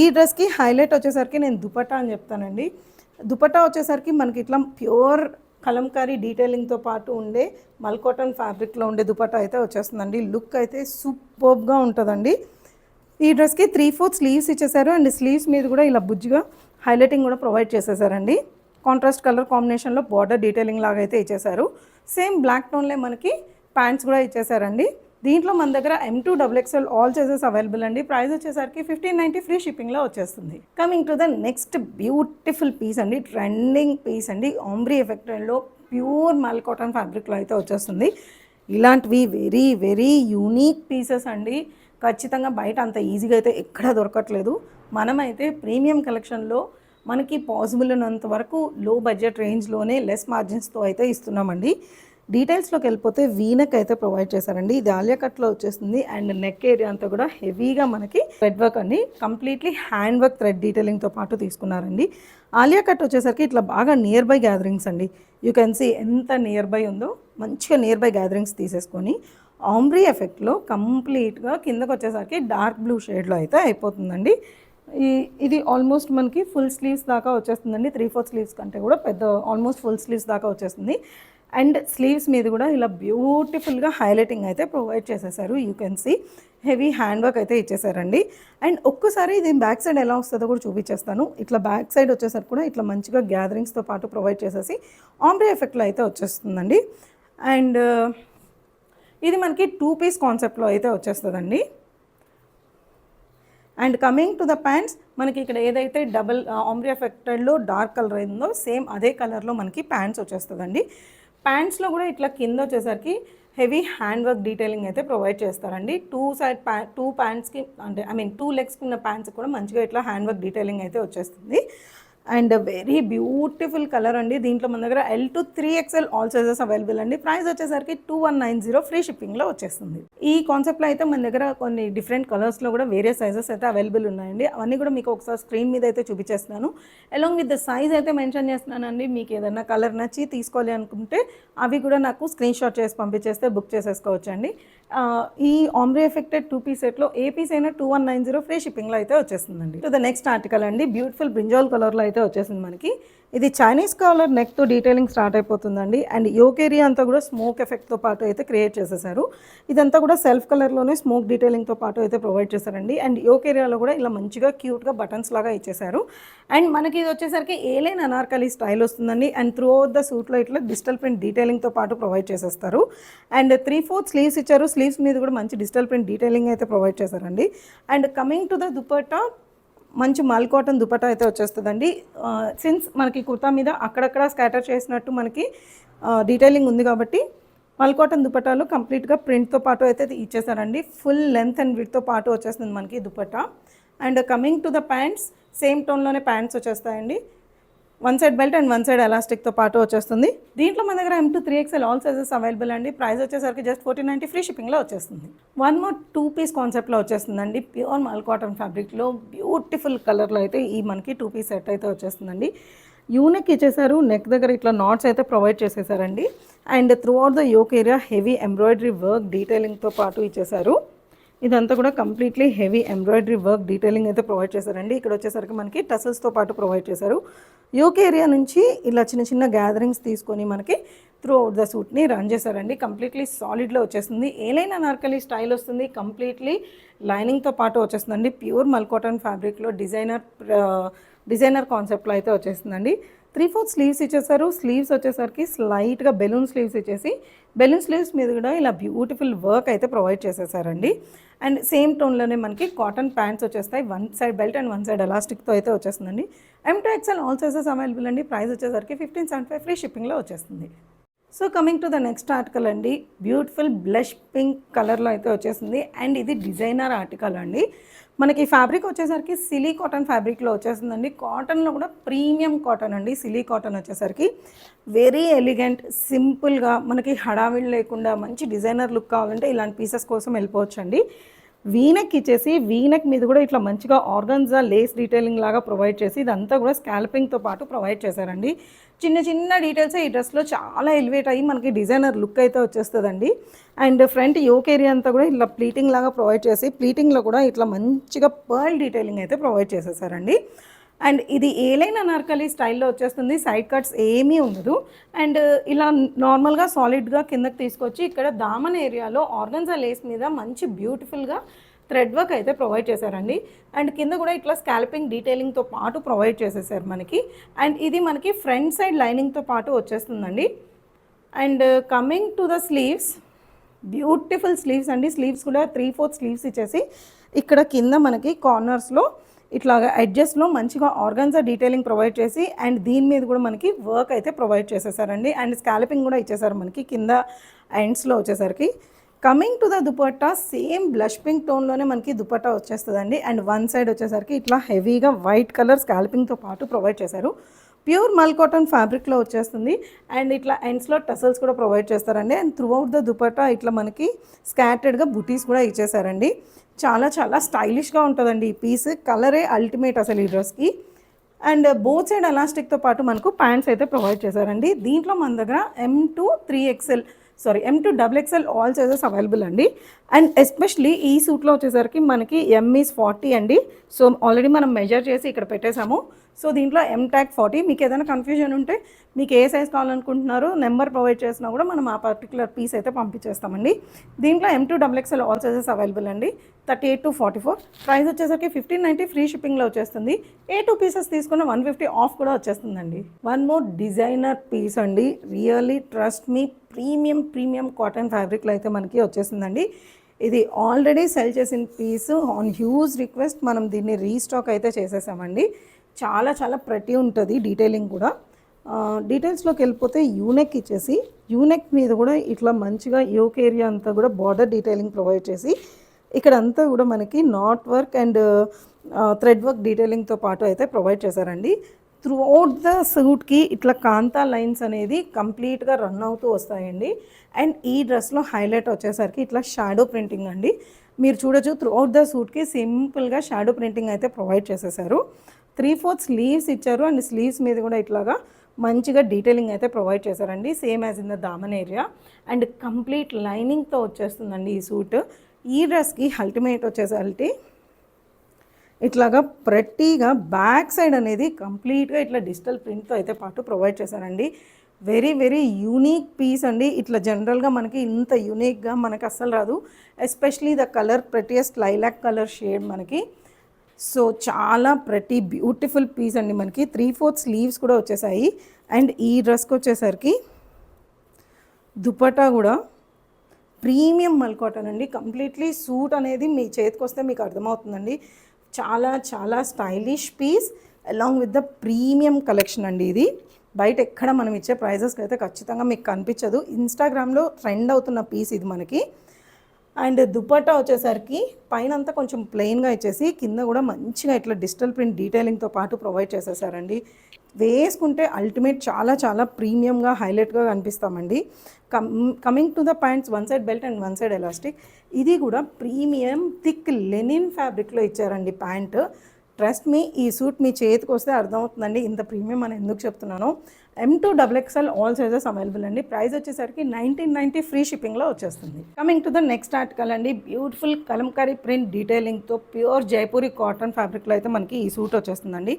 ఈ డ్రెస్కి హైలైట్ వచ్చేసరికి నేను దుపట్టా అని చెప్తానండి. దుపట్టా వచ్చేసరికి మనకి ఇట్లా ప్యూర్ కలంకారీ డీటెయిలింగ్తో పాటు ఉండే మల్ కాటన్ ఫ్యాబ్రిక్లో ఉండే దుపట్టా అయితే వచ్చేస్తుందండి. లుక్ అయితే సూపర్గా ఉంటుందండి. ఈ డ్రెస్కి 3/4 స్లీవ్స్ ఇచ్చేసారు. అండ్ స్లీవ్స్ మీద కూడా ఇలా బుజ్జిగా హైలైటింగ్ కూడా ప్రొవైడ్ చేసేసారండి. కాంట్రాస్ట్ కలర్ కాంబినేషన్లో బార్డర్ డీటెయిలింగ్ లాగా అయితే ఇచ్చేసారు. సేమ్ బ్లాక్ టోన్లే మనకి ప్యాంట్స్ కూడా ఇచ్చేసారండి. దీంట్లో మన దగ్గర M2 ఆల్ సైజెస్ అవైలబుల్ అండి. ప్రైస్ వచ్చేసరికి 1590 ఫ్రీ షిప్పింగ్లో వచ్చేస్తుంది. Coming to the next beautiful piece అండి, ట్రెండింగ్ పీస్ అండి. ఆంబ్రీ ఎఫెక్ట్లో ప్యూర్ మల్ కాటన్ ఫ్యాబ్రిక్లో అయితే వచ్చేస్తుంది. ఇలాంటివి వెరీ వెరీ యూనిక్ పీసెస్ అండి. ఖచ్చితంగా బయట అంత ఈజీగా అయితే ఎక్కడా దొరకట్లేదు. మనమైతే ప్రీమియం కలెక్షన్లో మనకి పాసిబుల్ ఉన్నంత వరకు లో బడ్జెట్ రేంజ్లోనే లెస్ మార్జిన్స్తో అయితే ఇస్తున్నామండి. డీటెయిల్స్లోకి వెళ్ళిపోతే వీనెక్ అయితే ప్రొవైడ్ చేశారండి. ఇది ఆలియా కట్లో వచ్చేస్తుంది అండ్ నెక్ ఏరియా అంతా కూడా హెవీగా మనకి థ్రెడ్ వర్క్ అండి, కంప్లీట్లీ హ్యాండ్ వర్క్ థ్రెడ్ డీటెయిలింగ్తో పాటు తీసుకున్నారండి. ఆలియా కట్ వచ్చేసరికి ఇట్లా బాగా నియర్ బై గ్యాదరింగ్స్ అండి. యూ కెన్ సీ ఎంత నియర్ బై ఉందో, మంచిగా నియర్ బై గ్యాదరింగ్స్ తీసేసుకొని ఆంబ్రీ ఎఫెక్ట్లో కంప్లీట్గా కిందకు వచ్చేసరికి డార్క్ బ్లూ షేడ్లో అయితే అయిపోతుందండి. ఇది ఆల్మోస్ట్ మనకి ఫుల్ స్లీవ్స్ దాకా వచ్చేస్తుందండి. 3/4 స్లీవ్స్ కంటే కూడా పెద్ద, ఆల్మోస్ట్ ఫుల్ స్లీవ్స్ దాకా వచ్చేస్తుంది. అండ్ స్లీవ్స్ మీద కూడా ఇలా బ్యూటిఫుల్గా హైలైటింగ్ అయితే ప్రొవైడ్ చేసేసారు. You can see heavy hand work అయితే ఇచ్చేసారండి. అండ్ ఒక్కసారి ఇది బ్యాక్ సైడ్ ఎలా వస్తుందో కూడా చూపించేస్తాను. ఇట్లా బ్యాక్ సైడ్ వచ్చేసరికి కూడా ఇట్లా మంచిగా గ్యాదరింగ్స్తో పాటు ప్రొవైడ్ చేసేసి ఆంబ్రీ ఎఫెక్ట్లో అయితే వచ్చేస్తుందండి. అండ్ ఇది మనకి 2 పీస్ కాన్సెప్ట్లో అయితే వచ్చేస్తుందండి. And coming to the pants, మనకి ఇక్కడ ఏదైతే డబుల్ ఆంబ్రీ ఎఫెక్టెడ్లో డార్క్ కలర్ అయిందో సేమ్ అదే కలర్లో మనకి ప్యాంట్స్ వచ్చేస్తుందండి. ప్యాంట్స్లో కూడా ఇట్లా కింద వచ్చేసరికి హెవీ హ్యాండ్ వర్క్ డీటెయిలింగ్ అయితే ప్రొవైడ్ చేస్తారండి. 2 ప్యాంట్స్కి అంటే 2 లెగ్స్కి ఉన్న ప్యాంట్స్ కూడా మంచిగా ఇట్లా హ్యాండ్ వర్క్ డీటెయిలింగ్ అయితే వచ్చేస్తుంది. అండ్ వెరీ బ్యూటిఫుల్ కలర్ అండి. దీంట్లో మన దగ్గర L to 3XL all sizes available అండి. ప్రైస్ వచ్చేసరికి 2190 ఫ్రీ షిప్పింగ్లో వచ్చేస్తుంది. ఈ కాన్సెప్ట్లో అయితే మన దగ్గర కొన్ని డిఫరెంట్ కలర్స్లో కూడా వేరే సైజెస్ అయితే అవైలబుల్ ఉన్నాయండి. అవన్నీ కూడా మీకు ఒకసారి స్క్రీన్ మీద అయితే చూపించేస్తున్నాను. అలాంగ్ విత్ ద సైజ్ అయితే మెన్షన్ చేస్తున్నానండి. మీకు ఏదైనా కలర్ నచ్చి తీసుకోవాలి అనుకుంటే అవి కూడా నాకు స్క్రీన్ షాట్ చేసి పంపించేస్తే బుక్ చేసేసుకోవచ్చు అండి. ఈ ఆంబ్రీ ఎఫెక్టెడ్ 2 పీస్ సెట్లో ఏ పీస్ అయినా 2190 ఫ్రీ షిప్పింగ్లో అయితే వచ్చేస్తుందండి. టు ద నెక్స్ట్ ఆర్టికల్ అండి, బ్యూటిఫుల్ బ్రింజాల్ కలర్లో అయితే వచ్చేసింది మనకి. ఇది చైనీస్ కాలర్ నెక్తో డీటెయిలింగ్ స్టార్ట్ అయిపోతుందండి. అండ్ యోక్ ఏరియా అంతా కూడా స్మోక్ ఎఫెక్ట్తో పాటు అయితే క్రియేట్ చేసేసారు. ఇదంతా కూడా సెల్ఫ్ కలర్లోనే స్మోక్ డీటెయిలింగ్తో పాటు అయితే ప్రొవైడ్ చేశారండి. అండ్ యోక్ ఏరియాలో కూడా ఇలా మంచిగా క్యూట్గా బటన్స్ లాగా ఇచ్చేసారు. అండ్ మనకి ఇది వచ్చేసరికి ఏలైన్ అనార్కలి స్టైల్ వస్తుందండి. అండ్ త్రూ అవుట్ ద సూట్లో ఇట్లా డిజిటల్ ప్రింట్ డీటెయిలింగ్తో పాటు ప్రొవైడ్ చేసేస్తారు. అండ్ 3/4 స్లీవ్స్ ఇచ్చారు. స్లీవ్స్ మీద కూడా మంచి డిజిటల్ ప్రింట్ డీటెయిలింగ్ అయితే ప్రొవైడ్ చేశారండి. And coming to the dupatta, మంచి మల్ కాటన్ దుపట్టా అయితే వచ్చేస్తుందండి. సిన్స్ మనకి కుర్తా మీద అక్కడక్కడ స్కాటర్ చేసినట్టు మనకి డీటెయిలింగ్ ఉంది కాబట్టి మల్ కాటన్ దుపట్టాలు కంప్లీట్గా ప్రింట్తో పాటు అయితే ఇచ్చేసారండి. ఫుల్ లెంత్ అండ్ విడ్త్తో పాటు వచ్చేస్తుంది మనకి dupatta. And coming to the pants, same టోన్లోనే ప్యాంట్స్ వచ్చేస్తాయండి. 1 సైడ్ బెల్ట్ అండ్ 1 సైడ్ ఎలాస్టిక్తో పాటు వచ్చేస్తుంది. దీంట్లో మన దగ్గర M to 3XL all sizes available అండి. ప్రైస్ వచ్చేసరికి జస్ట్ 1490 ఫ్రీ షిప్పింగ్లో వచ్చేస్తుంది. 1 more 2 పీస్ కాన్సెప్ట్లో వచ్చేస్తుందండి. ప్యూర్ మల్ కాటన్ ఫ్యాబ్రిక్లో బ్యూటిఫుల్ కలర్లో అయితే ఈ మనకి 2 పీస్ సెట్ అయితే వచ్చేస్తుందండి. యూనెక్ ఇచ్చేసారు, నెక్ దగ్గర ఇట్లా నాట్స్ అయితే ప్రొవైడ్ చేసేసారండి. And throughout the yoke area heavy embroidery work డీటెయిలింగ్తో పాటు ఇచ్చేసారు. ఇదంతా కూడా completely heavy embroidery work detailing అయితే ప్రొవైడ్ చేశారండి. ఇక్కడ వచ్చేసరికి మనకి టసల్స్తో పాటు ప్రొవైడ్ చేశారు. యోక్ ఏరియా నుంచి ఇలా చిన్న చిన్న గ్యాదరింగ్స్ తీసుకొని మనకి త్రూ అవుట్ ద సూట్ని రన్ చేశారండి. కంప్లీట్లీ సాలిడ్లో వచ్చేస్తుంది. ఏలైన్ అనార్కలి స్టైల్ వస్తుంది. కంప్లీట్లీ లైనింగ్తో పాటు వచ్చేస్తుందండి. ప్యూర్ మల్ కాటన్ ఫ్యాబ్రిక్లో డిజైనర్ కాన్సెప్ట్లో అయితే వచ్చేస్తుందండి. 3/4 స్లీవ్స్ ఇచ్చేసారు. స్లీవ్స్ వచ్చేసరికి స్లైట్గా బెలూన్ స్లీవ్స్ ఇచ్చేసి బెలూన్ స్లీవ్స్ మీద కూడా ఇలా బ్యూటిఫుల్ వర్క్ అయితే ప్రొవైడ్ చేసేసారండి. అండ్ సేమ్ టోన్లోనే మనకి కాటన్ ప్యాంట్స్ వచ్చేస్తాయి. 1 సైడ్ బెల్ట్ అండ్ 1 సైడ్ ఎలాస్టిక్తో అయితే వచ్చేస్తుందండి. M to XL all sizes available అండి. ప్రైస్ వచ్చేసరికి 1575 ఫ్రీ షిప్పింగ్లో వచ్చేస్తుంది. So coming to the next article అండి, బ్యూటిఫుల్ బ్లష్ పింక్ కలర్లో అయితే వచ్చేసింది. అండ్ ఇది డిజైనర్ ఆర్టికల్ అండి. మనకి ఫ్యాబ్రిక్ వచ్చేసరికి సిలీ కాటన్ ఫ్యాబ్రిక్లో వచ్చేస్తుందండి. కాటన్లో కూడా ప్రీమియం కాటన్ అండి. సిలీ కాటన్ వచ్చేసరికి వెరీ ఎలిగెంట్, సింపుల్గా మనకి హడావిడి లేకుండా మంచి డిజైనర్ లుక్ కావాలంటే ఇలాంటి పీసెస్ కోసం వెళ్ళిపోవచ్చు అండి. వీనెక్ ఇచ్చేసి వీనెక్ మీద కూడా ఇట్లా మంచిగా ఆర్గన్జా లేస్ డీటెయిలింగ్ లాగా ప్రొవైడ్ చేసి ఇదంతా కూడా స్కాల్పింగ్తో పాటు ప్రొవైడ్ చేశారండి. చిన్న చిన్న డీటెయిల్స్ ఈ డ్రెస్లో చాలా ఎలివేట్ అయ్యి మనకి డిజైనర్ లుక్ అయితే వచ్చేస్తుందండి. అండ్ ఫ్రంట్ యోక్ ఏరియా అంతా కూడా ఇట్లా ప్లీటింగ్ లాగా ప్రొవైడ్ చేసి ప్లీటింగ్లో కూడా ఇట్లా మంచిగా పర్ల్ డీటెయిలింగ్ అయితే ప్రొవైడ్ చేసేసారండి. అండ్ ఇది ఏలైన్ అనార్కలి స్టైల్లో వచ్చేస్తుంది. సైడ్ కట్స్ ఏమీ ఉండదు. అండ్ ఇలా నార్మల్గా సాలిడ్గా కిందకి తీసుకొచ్చి ఇక్కడ దామన్ ఏరియాలో ఆర్గన్జా లేస్ మీద మంచి బ్యూటిఫుల్గా థ్రెడ్ వర్క్ అయితే ప్రొవైడ్ చేశారండి. అండ్ కింద కూడా ఇట్లా స్కాల్పింగ్ డీటెయిలింగ్తో పాటు ప్రొవైడ్ చేసేసారు మనకి. అండ్ ఇది మనకి ఫ్రంట్ సైడ్ లైనింగ్తో పాటు వచ్చేస్తుందండి. And coming to the sleeves, beautiful sleeves అండి. స్లీవ్స్ కూడా 3/4 స్లీవ్స్ ఇచ్చేసి ఇక్కడ కింద మనకి కార్నర్స్లో ఇట్లాగా ఎడ్జెస్లో మంచిగా ఆర్గన్జా డీటెయిలింగ్ ప్రొవైడ్ చేసి అండ్ దీని మీద కూడా మనకి వర్క్ అయితే ప్రొవైడ్ చేసేసారండి. అండ్ స్కాల్పింగ్ కూడా ఇచ్చేసారు మనకి కింద ఎండ్స్లో వచ్చేసరికి. Coming to the dupatta, same blush pink టోన్లోనే మనకి దుపట్టా వచ్చేస్తుందండి. అండ్ 1 సైడ్ వచ్చేసరికి ఇట్లా హెవీగా వైట్ కలర్ స్కాల్పింగ్తో పాటు ప్రొవైడ్ చేశారు. ప్యూర్ మల్ కాటన్ ఫ్యాబ్రిక్లో వచ్చేస్తుంది. అండ్ ఇట్లా ఎండ్స్లో టసల్స్ కూడా ప్రొవైడ్ చేస్తారండి. And throughout the dupatta ఇట్లా మనకి స్కాటర్డ్గా బుటీస్ కూడా ఇచ్చేసారండి. చాలా చాలా స్టైలిష్గా ఉంటుందండి ఈ పీస్. కలరే అల్టిమేట్ అసలు ఈ డ్రెస్కి. అండ్ బోత్ సైడ్ ఎలాస్టిక్తో పాటు మనకు ప్యాంట్స్ అయితే ప్రొవైడ్ చేశారండి. దీంట్లో మన దగ్గర M2XL ఆల్ సైజెస్ అవైలబుల్ అండి. అండ్ ఎస్పెషలీ ఈ సూట్లో వచ్చేసరికి మనకి M is 40 అండి. సో ఆల్రెడీ మనం మెజర్ చేసి ఇక్కడ పెట్టేశాము. సో దీంట్లో M-tag 40. మీకు ఏదైనా కన్ఫ్యూజన్ ఉంటే మీకు ఏ సైజ్ కావాలనుకుంటున్నారో నెంబర్ ప్రొవైడ్ చేసినా కూడా మనం ఆ పర్టికులర్ పీస్ అయితే పంపించేస్తామండి. దీంట్లో M2XL ఆల్ సైజెస్ అవైలబుల్ అండి. 38 to 44. ప్రైస్ వచ్చేసరికి 1590 ఫ్రీ షిప్పింగ్లో వచ్చేస్తుంది. ఏ 2 పీసెస్ తీసుకున్న 150 ఆఫ్ కూడా వచ్చేస్తుందండి. వన్ మోర్ డిజైనర్ పీస్ అండి. Really trust me, premium cotton ఫ్యాబ్రిక్లో అయితే మనకి వచ్చేసిందండి. ఇది ఆల్రెడీ సెల్ చేసిన పీస్. ఆన్ హ్యూజ్ రిక్వెస్ట్ మనం దీన్ని రీస్టాక్ అయితే చేసేసామండి. చాలా చాలా ప్రతి ఉంటుంది డీటెయిలింగ్ కూడా. డీటెయిల్స్లోకి వెళ్ళిపోతే యూనెక్ ఇచ్చేసి, యూనెక్ మీద కూడా ఇట్లా మంచిగా యోక్ ఏరియా అంతా కూడా బార్డర్ డీటెయిలింగ్ ప్రొవైడ్ చేసి, ఇక్కడ అంతా కూడా మనకి knot work and thread work డీటెయిలింగ్తో పాటు అయితే ప్రొవైడ్ చేశారండి. త్రూ అవుట్ ద సూట్కి ఇట్లా కాంతా లైన్స్ అనేది కంప్లీట్గా రన్ అవుతూ వస్తాయండి. అండ్ ఈ డ్రెస్లో హైలైట్ వచ్చేసరికి ఇట్లా షాడో ప్రింటింగ్ అండి. మీరు చూడొచ్చు త్రూ అవుట్ ద సూట్కి సింపుల్గా షాడో ప్రింటింగ్ అయితే ప్రొవైడ్ చేసేసారు. 3/4 స్లీవ్స్ ఇచ్చారు. అండ్ స్లీవ్స్ మీద కూడా ఇట్లాగా మంచిగా డీటెయిలింగ్ అయితే ప్రొవైడ్ చేశారండి. సేమ్ యాజ్ ఇన్ ద దామన్ ఏరియా. అండ్ కంప్లీట్ లైనింగ్తో వచ్చేస్తుందండి ఈ సూట్. ఈ డ్రెస్కి అల్టిమేట్ వచ్చేసరికి ఇట్లాగా ప్రతిగా బ్యాక్ సైడ్ అనేది కంప్లీట్గా ఇట్లా డిజిటల్ ప్రింట్తో అయితే పాటు ప్రొవైడ్ చేశారండి. వెరీ యూనిక్ పీస్ అండి. ఇట్లా జనరల్గా మనకి ఇంత యూనిక్గా మనకి అస్సలు రాదు. Especially the colour prettiest lilac colour shade మనకి. సో చాలా బ్యూటిఫుల్ పీస్ అండి. మనకి 3/4 స్లీవ్స్ కూడా వచ్చేసాయి. అండ్ ఈ డ్రెస్కి వచ్చేసరికి దుపట్టా కూడా ప్రీమియం మల్ కాటన్ అండి. కంప్లీట్లీ సూట్ అనేది మీ చేతికి వస్తే మీకు అర్థమవుతుందండి. చాలా చాలా stylish piece along with the premium collection అండి. ఇది బయట ఎక్కడ మనం ఇచ్చే ప్రైజెస్కి అయితే ఖచ్చితంగా మీకు కనిపించదు. ఇన్స్టాగ్రామ్లో ట్రెండ్ అవుతున్న పీస్ ఇది మనకి. అండ్ దుపట్టా వచ్చేసరికి పైన అంతా కొంచెం ప్లెయిన్గా ఇచ్చేసి కింద కూడా మంచిగా ఇట్లా డిజిటల్ ప్రింట్ డీటెయిలింగ్తో పాటు ప్రొవైడ్ చేసేసారండి. వేసుకుంటే అల్టిమేట్ చాలా చాలా ప్రీమియంగా హైలైట్గా కనిపిస్తామండి. Coming to the pants, one side belt and one side elastic. ఇది కూడా ప్రీమియం థిక్ లెనిన్ ఫ్యాబ్రిక్లో ఇచ్చారండి ప్యాంట్. ట్రస్ట్ మీ, ఈ సూట్ మీ చేతికి వస్తే అర్థమవుతుందండి ఇంత ప్రీమియం అని ఎందుకు చెప్తున్నాను. M2XL ఆల్ సైజెస్ అవైలబుల్ అండి. ప్రైస్ వచ్చేసరికి 1990 ఫ్రీ షిప్పింగ్లో వచ్చేస్తుంది. Coming to the next article అండి. బ్యూటిఫుల్ కలంకారీ ప్రింట్ డీటెయిలింగ్తో ప్యూర్ జైపూరి కాటన్ ఫ్యాబ్రిక్లో అయితే మనకి ఈ సూట్ వచ్చేస్తుందండి.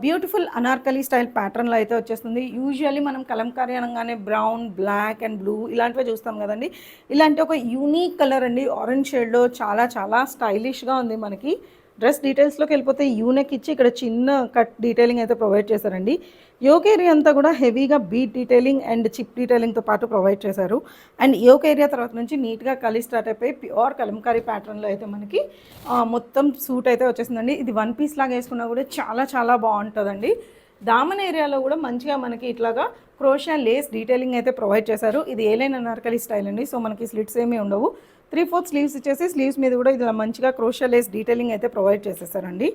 బ్యూటిఫుల్ అనార్కలి స్టైల్ ప్యాటర్న్లో అయితే వచ్చేస్తుంది. యూజువల్లీ మనం కలంకారీ అనగానే బ్రౌన్, బ్లాక్ అండ్ బ్లూ ఇలాంటివే చూస్తాం కదండి. ఇలాంటి ఒక యూనిక్ కలర్ అండి, ఆరెంజ్ షేడ్లో చాలా చాలా స్టైలిష్గా ఉంది మనకి. డ్రెస్ డీటెయిల్స్లోకి వెళ్ళిపోతే యూనెక్ ఇచ్చి ఇక్కడ చిన్న కట్ డీటెయిలింగ్ అయితే ప్రొవైడ్ చేశారండి. యోక్ ఏరియా అంతా కూడా హెవీగా బీట్ డీటెయిలింగ్ అండ్ చిప్ డీటెయిలింగ్తో పాటు ప్రొవైడ్ చేశారు. అండ్ యోక్ ఏరియా తర్వాత నుంచి నీట్గా కలి స్టార్ట్ అయిపోయి ప్యూర్ కలంకారీ ప్యాటర్న్లో అయితే మనకి మొత్తం సూట్ అయితే వచ్చేసిందండి. ఇది వన్ పీస్ లాగా వేసుకున్నా కూడా చాలా చాలా బాగుంటుందండి. దామన్ ఏరియాలో కూడా మంచిగా మనకి ఇట్లాగా క్రోషియా లేస్ డీటెయిలింగ్ అయితే ప్రొవైడ్ చేశారు. ఇది ఏలైన్ అనార్కలి స్టైల్ అండి. సో మనకి స్లిట్స్ ఏమీ ఉండవు. 3/4 స్లీవ్స్ ఇచ్చేసి స్లీవ్స్ మీద కూడా ఇలా మంచిగా క్రోషియా లేస్ డీటెయిలింగ్ అయితే ప్రొవైడ్ చేసేసారండి.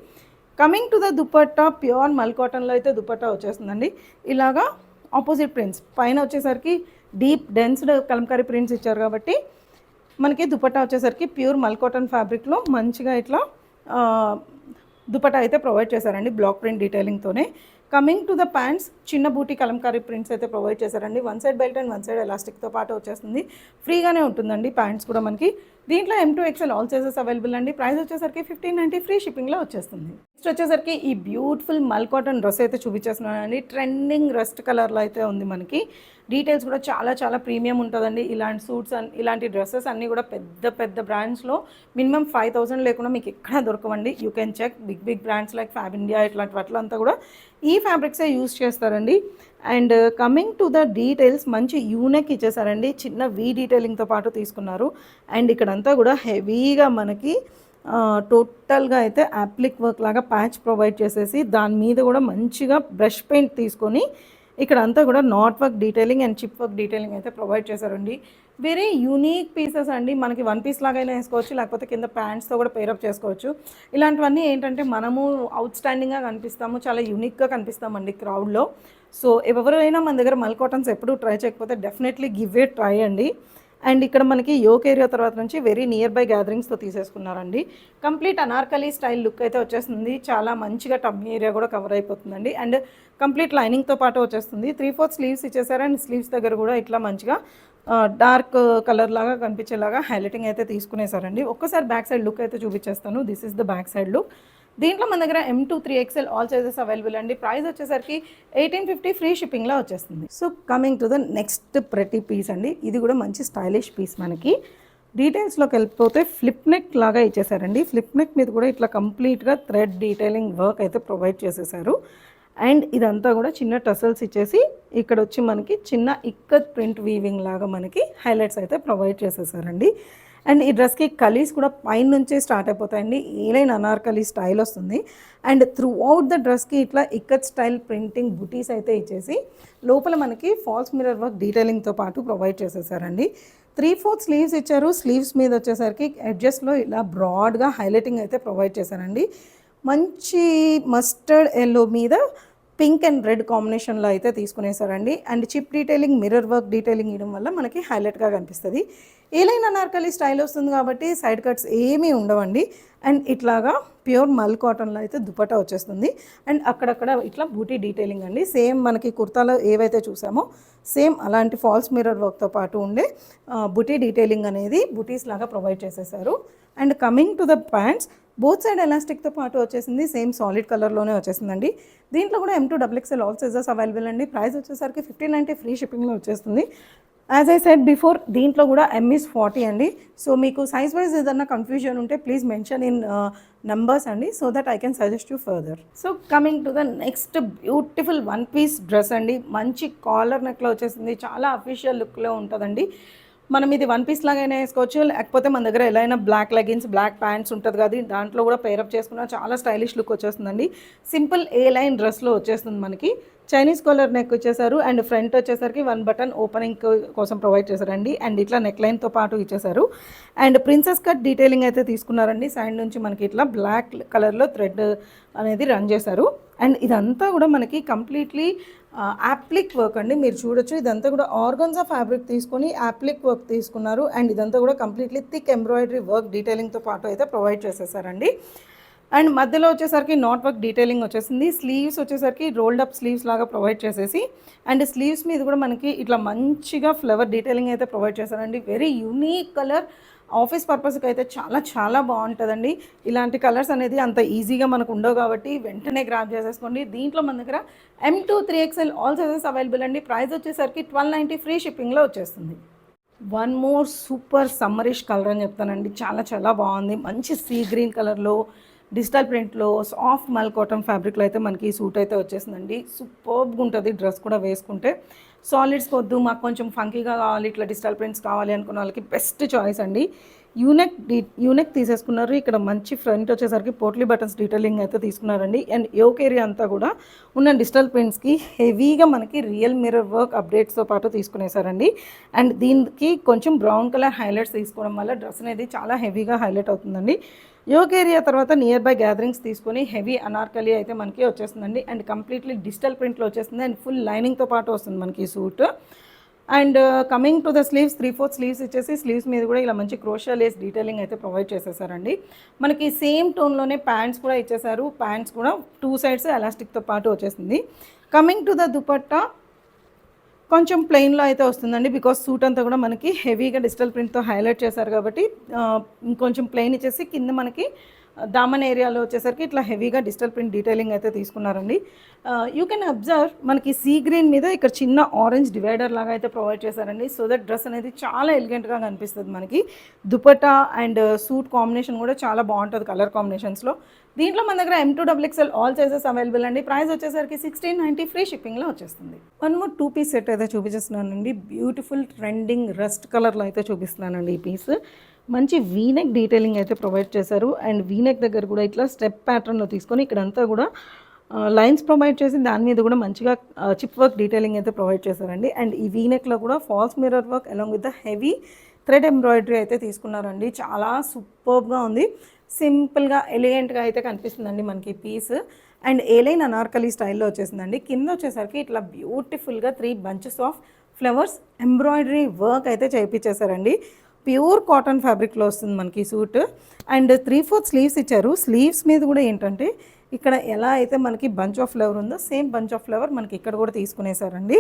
Coming to the dupatta, pure మల్ కాటన్లో అయితే దుపట్టా వచ్చేస్తుందండి. ఇలాగా ఆపోజిట్ ప్రింట్స్ పైన వచ్చేసరికి డీప్ డెన్స్డ్ కలంకారీ ప్రింట్స్ ఇచ్చారు కాబట్టి మనకి దుపట్టా వచ్చేసరికి ప్యూర్ మల్ కాటన్ ఫ్యాబ్రిక్లో మంచిగా ఇట్లా దుపట్టా అయితే ప్రొవైడ్ చేశారండి బ్లాక్ ప్రింట్ డీటెయిలింగ్తోనే. కమింగ్ టు ద ప్యాంట్స్, చిన్న బూటీ కలంకారీ ప్రింట్స్ అయితే ప్రొవైడ్ చేశారండి. One side belt and one side ఎలాస్టిక్తో పాటు వచ్చేస్తుంది. ఫ్రీగానే ఉంటుందండి ప్యాంట్స్ కూడా మనకి. దీంట్లో M2XL ఆల్ సైజెస్ అవైలబుల్ అండి. ప్రైస్ వచ్చేసరికి 1590 ఫ్రీ షిప్పింగ్లో వచ్చేస్తుంది. నెక్స్ట్ వచ్చేసరికి ఈ బ్యూటిఫుల్ మల్ కాటన్ డ్రెస్ అయితే చూపించేస్తున్నానండి. ట్రెండింగ్ రస్ట్ కలర్లో అయితే ఉంది మనకి. డీటెయిల్స్ కూడా చాలా చాలా ప్రీమియం ఉంటుందండి. ఇలాంటి సూట్స్ ఇలాంటి డ్రెస్సెస్ అన్నీ కూడా పెద్ద బ్రాండ్స్లో మినిమం 5000 లేకుండా మీకు ఎక్కడ దొరకవండి. You can check big brands like Fab India ఇట్లాంటి వాటిలంతా కూడా ఈ ఫ్యాబ్రిక్సే యూస్ చేస్తారండి. And coming to the details, మంచి యూనెక్ ఇచ్చేసారండి. చిన్న వీ డీటెయిలింగ్తో పాటు తీసుకున్నారు. అండ్ ఇక్కడంతా కూడా హెవీగా మనకి టోటల్గా అయితే అప్లిక్ వర్క్ లాగా ప్యాచ్ ప్రొవైడ్ చేసేసి దాని మీద కూడా మంచిగా బ్రష్ పెయింట్ తీసుకొని ఇక్కడ అంతా కూడా not work detailing and chip work detailing అయితే ప్రొవైడ్ చేశారండి. వెరీ యూనిక్ పీసెస్ అండి. మనకి వన్ పీస్ లాగైనా వేసుకోవచ్చు, లేకపోతే కింద ప్యాంట్స్తో కూడా పేరప్ చేసుకోవచ్చు. ఇలాంటివన్నీ ఏంటంటే మనము అవుట్ స్టాండింగ్గా కనిపిస్తాము, చాలా యూనిక్గా కనిపిస్తామండి క్రౌడ్లో. సో ఎవరైనా మన దగ్గర మల్ కాటన్స్ ఎప్పుడు ట్రై చేయకపోతే డెఫినెట్లీ గివ్ ఏ ట్రై అండి. అండ్ ఇక్కడ మనకి యోక్ ఏరియా తర్వాత నుంచి వెరీ నియర్ బై గ్యాదరింగ్స్తో తీసేసుకున్నారండి. కంప్లీట్ అనార్కలి స్టైల్ లుక్ అయితే వచ్చేస్తుంది. చాలా మంచిగా టమ్మీ ఏరియా కూడా కవర్ అయిపోతుందండి. అండ్ కంప్లీట్ లైనింగ్తో పాటు వచ్చేస్తుంది. 3/4 స్లీవ్స్ ఇచ్చేసారు. అండ్ స్లీవ్స్ దగ్గర కూడా ఇట్లా మంచిగా డార్క్ కలర్ లాగా కనిపించేలాగా హైలైటింగ్ అయితే తీసుకునేసారండి. ఒక్కసారి బ్యాక్ సైడ్ లుక్ అయితే చూపించేస్తాను. This is the back side look. దీంట్లో మన దగ్గర M2 3XL all sizes available అండి. ప్రైస్ వచ్చేసరికి 1850 ఫ్రీ షిప్పింగ్లో వచ్చేస్తుంది. So coming to the next ప్రతి పీస్ అండి. ఇది కూడా మంచి స్టైలిష్ పీస్. మనకి డీటెయిల్స్లోకి వెళ్ళిపోతే ఫ్లిప్ నెక్ లాగా ఇచ్చేసారండి. ఫ్లిప్ నెక్ మీద కూడా ఇట్లా కంప్లీట్గా థ్రెడ్ డీటెయిలింగ్ వర్క్ అయితే ప్రొవైడ్ చేసేసారు. అండ్ ఇదంతా కూడా చిన్న టసల్స్ ఇచ్చేసి ఇక్కడ వచ్చి మనకి చిన్న ఇక్కత్ ప్రింట్ వీవింగ్ లాగా మనకి హైలైట్స్ అయితే ప్రొవైడ్ చేసేసారండి. అండ్ ఈ డ్రెస్కి కలీస్ కూడా పైన నుంచే స్టార్ట్ అయిపోతాయండి. ఏలైన అనార్కలి స్టైల్ వస్తుంది. అండ్ త్రూ అవుట్ ద డ్రెస్కి ఇట్లా ఇక్కత్ స్టైల్ ప్రింటింగ్ బుటీస్ అయితే ఇచ్చేసి లోపల మనకి ఫాల్స్ మిర్రర్ వర్క్ డీటెయిలింగ్తో పాటు ప్రొవైడ్ చేసేసారండి. 3/4 స్లీవ్స్ ఇచ్చారు. స్లీవ్స్ మీద వచ్చేసరికి ఎడ్జెస్లో ఇలా బ్రాడ్గా హైలైటింగ్ అయితే ప్రొవైడ్ చేశారండి. మంచి మస్టర్డ్ ఎల్లో మీద పింక్ అండ్ రెడ్ కాంబినేషన్లో అయితే తీసుకునేసారండి. And chip detailing, mirror work detailing ఇవ్వడం వల్ల మనకి హైలైట్గా కనిపిస్తుంది. ఏలైన అనార్కలి స్టైల్ వస్తుంది కాబట్టి సైడ్ కట్స్ ఏమీ ఉండవండి. అండ్ ఇట్లాగా ప్యూర్ మల్ కాటన్లో అయితే దుపట్టా వచ్చేస్తుంది. అండ్ అక్కడక్కడ ఇట్లా బూటీ డీటెయిలింగ్ అండి. సేమ్ మనకి కుర్తాలో ఏవైతే చూసామో సేమ్ అలాంటి ఫాల్స్ మిర్రర్ వర్క్తో పాటు ఉండే బూటీ డీటెయిలింగ్ అనేది బూటీస్ లాగా ప్రొవైడ్ చేసేసారు. And coming to the pants, both side ఎలాస్టిక్తో పాటు వచ్చేసింది. సేమ్ సాలిడ్ కలర్లోనే వచ్చేసిందండి. దీంట్లో కూడా M2 XXL all sizes available అండి. ప్రైస్ వచ్చేసరికి 1590 ఫ్రీ షిప్పింగ్లో వచ్చేస్తుంది. యాజ్ ఐ సెడ్ బిఫోర్, దీంట్లో కూడా M is 40 అండి. సో మీకు సైజ్ వైజ్ ఏదన్నా కన్ఫ్యూజన్ ఉంటే ప్లీజ్ మెన్షన్ ఇన్ నంబర్స్ అండి, so that I can suggest you further. So coming to the next beautiful one piece dress అండి. మంచి కాలర్ నెక్లో వచ్చేసింది. చాలా అఫీషియల్ లుక్లో ఉంటుందండి. మనం ఇది వన్ పీస్ లాగైనా వేసుకోవచ్చు, లేకపోతే మన దగ్గర ఎలా అయినా బ్లాక్ లెగిన్స్, బ్లాక్ ప్యాంట్స్ ఉంటుంది కదా, దాంట్లో కూడా పేరప్ చేసుకున్న చాలా స్టైలిష్ లుక్ వచ్చేస్తుందండి. సింపుల్ ఏ లైన్ డ్రెస్లో వచ్చేస్తుంది. మనకి చైనీస్ కాలర్ నెక్ వచ్చేసారు. అండ్ ఫ్రంట్ వచ్చేసరికి 1 బటన్ ఓపెనింగ్ కోసం ప్రొవైడ్ చేశారండి. అండ్ ఇట్లా నెక్ లైన్తో పాటు ఇచ్చేసారు. అండ్ ప్రిన్సెస్ కట్ డీటెయిలింగ్ అయితే తీసుకున్నారండి. సైడ్ నుంచి మనకి ఇట్లా బ్లాక్ కలర్లో థ్రెడ్ అనేది రన్ చేశారు. అండ్ ఇదంతా కూడా మనకి కంప్లీట్లీ యాప్లిక్ వర్క్ అండి. మీరు చూడొచ్చు, ఇదంతా కూడా ఆర్గన్జా ఫ్యాబ్రిక్ తీసుకొని యాప్లిక్ వర్క్ తీసుకున్నారు. అండ్ ఇదంతా కూడా కంప్లీట్లీ థిక్ ఎంబ్రాయిడరీ వర్క్ డీటెయిలింగ్తో పాటు అయితే ప్రొవైడ్ చేసేసారండి. అండ్ మధ్యలో వచ్చేసరికి నాట్ వర్క్ డీటెయిలింగ్ వచ్చేసింది. స్లీవ్స్ వచ్చేసరికి రోల్డ్ అప్ స్లీవ్స్ లాగా ప్రొవైడ్ చేసేసి అండ్ స్లీవ్స్ మీద కూడా మనకి ఇట్లా మంచిగా ఫ్లవర్ డీటెయిలింగ్ అయితే ప్రొవైడ్ చేశారండి. Very unique colour. ఆఫీస్ పర్పస్కి అయితే చాలా చాలా బాగుంటుందండి. ఇలాంటి కలర్స్ అనేది అంత ఈజీగా మనకు ఉండవు కాబట్టి వెంటనే గ్రాబ్ చేసేసుకోండి. దీంట్లో మన దగ్గర M2 3XL all sizes available అండి. ప్రైస్ వచ్చేసరికి 1290 ఫ్రీ షిప్పింగ్లో వచ్చేస్తుంది. వన్ మోర్ సూపర్ సమ్మరిష్ కలర్ అని చెప్తానండి. చాలా చాలా బాగుంది. మంచి సీ గ్రీన్ కలర్లో డిజిటల్ ప్రింట్లో సాఫ్ట్ మల్ కాటన్ ఫ్యాబ్రిక్లో అయితే మనకి సూట్ అయితే వచ్చేసిందండి. సూపర్గా ఉంటుంది డ్రెస్ కూడా వేసుకుంటే. సాలిడ్స్ వద్దు, మాకు కొంచెం ఫంకీగా కావాలి, ఇట్లా డిజిటల్ ప్రింట్స్ కావాలి అనుకున్న వాళ్ళకి బెస్ట్ చాయిస్ అండి. యూనెక్ తీసేసుకున్నారు. ఇక్కడ మంచి ఫ్రంట్ వచ్చేసరికి పోట్లీ బటన్స్ డీటెయిలింగ్ అయితే తీసుకున్నారండి. అండ్ యోక్ ఏరియా అంతా కూడా ఉన్న డిజిటల్ ప్రింట్స్కి హెవీగా మనకి రియల్ మిర్రర్ వర్క్ అప్డేట్స్తో పాటు తీసుకునేసారండి. అండ్ దీనికి కొంచెం బ్రౌన్ కలర్ హైలైట్స్ తీసుకోవడం వల్ల డ్రెస్ అనేది చాలా హెవీగా హైలైట్ అవుతుందండి. యోక్ ఏరియా తర్వాత నియర్ బై గ్యాదరింగ్స్ తీసుకొని హెవీ అనార్కలి అయితే మనకి వచ్చేస్తుందండి. అండ్ కంప్లీట్లీ డిజిటల్ ప్రింట్లో వచ్చేస్తుంది. అండ్ ఫుల్ లైనింగ్తో పాటు వస్తుంది మనకి ఈ suit. And coming to the sleeves, 3/4 sleeves ఇచ్చేసి స్లీవ్స్ మీద కూడా ఇలా మంచి క్రోషియా లేస్ డీటెయిలింగ్ అయితే ప్రొవైడ్ చేసేసారండి. మనకి సేమ్ టోన్లోనే ప్యాంట్స్ కూడా ఇచ్చేసారు. ప్యాంట్స్ కూడా 2 సైడ్స్ ఎలాస్టిక్తో పాటు వచ్చేసింది. కమింగ్ టు ద దుపట్టా, కొంచెం ప్లెయిన్లో అయితే వస్తుందండి. బికాస్ సూట్ అంతా కూడా మనకి హెవీగా డిజిటల్ ప్రింట్తో హైలైట్ చేశారు కాబట్టి ఇంకొంచెం ప్లెయిన్ ఇచ్చేసి కింద మనకి దామన్ ఏరియాలో వచ్చేసరికి ఇట్లా హెవీగా డిజిటల్ ప్రింట్ డీటెయిలింగ్ అయితే తీసుకున్నారండి. యూ కెన్ అబ్జర్వ్ మనకి సీ గ్రీన్ మీద ఇక్కడ చిన్న ఆరెంజ్ డివైడర్ లాగా అయితే ప్రొవైడ్ చేశారండి. సో దట్ డ్రెస్ అనేది చాలా ఎలిగెంట్గా కనిపిస్తుంది. మనకి దుపట్టా అండ్ సూట్ కాంబినేషన్ కూడా చాలా బాగుంటుంది కలర్ కాంబినేషన్స్లో. దీంట్లో మన దగ్గర M2 XXL all sizes available అండి. ప్రైస్ వచ్చేసరికి 1690 ఫ్రీ షిప్పింగ్లో వచ్చేస్తుంది. 1 more 2 పీస్ సెట్ అయితే చూపిస్తున్నానండి. బ్యూటిఫుల్ ట్రెండింగ్ రస్ట్ కలర్లో అయితే చూపిస్తున్నానండి. ఈ పీస్ మంచి వీనెక్ డీటెయిలింగ్ అయితే ప్రొవైడ్ చేశారు. అండ్ వీనెక్ దగ్గర కూడా ఇట్లా స్టెప్ ప్యాటర్న్లో తీసుకొని ఇక్కడంతా కూడా లైన్స్ ప్రొవైడ్ చేసి దాని మీద కూడా మంచిగా చిప్ వర్క్ డీటెయిలింగ్ అయితే ప్రొవైడ్ చేశారండి. అండ్ ఈ వీనెక్లో కూడా false mirror work along with the heavy thread embroidery అయితే తీసుకున్నారండి. చాలా సూపర్గా ఉంది. సింపుల్గా ఎలిగెంట్గా అయితే కనిపిస్తుందండి మనకి పీస్. అండ్ ఏలైన్ అనార్కలి స్టైల్లో వచ్చేసిందండి. కింద వచ్చేసరికి ఇట్లా బ్యూటిఫుల్గా 3 bunches of flowers embroidery work అయితే చేయించేశారండి. ప్యూర్ కాటన్ ఫ్యాబ్రిక్లో వస్తుంది మనకి సూట్. అండ్ 3/4 స్లీవ్స్ ఇచ్చారు. స్లీవ్స్ మీద కూడా ఏంటంటే ఇక్కడ ఎలా అయితే మనకి బంచ్ ఆఫ్ ఫ్లవర్ ఉందో సేమ్ బంచ్ ఆఫ్ ఫ్లవర్ మనకి ఇక్కడ కూడా తీసుకునేసారండి.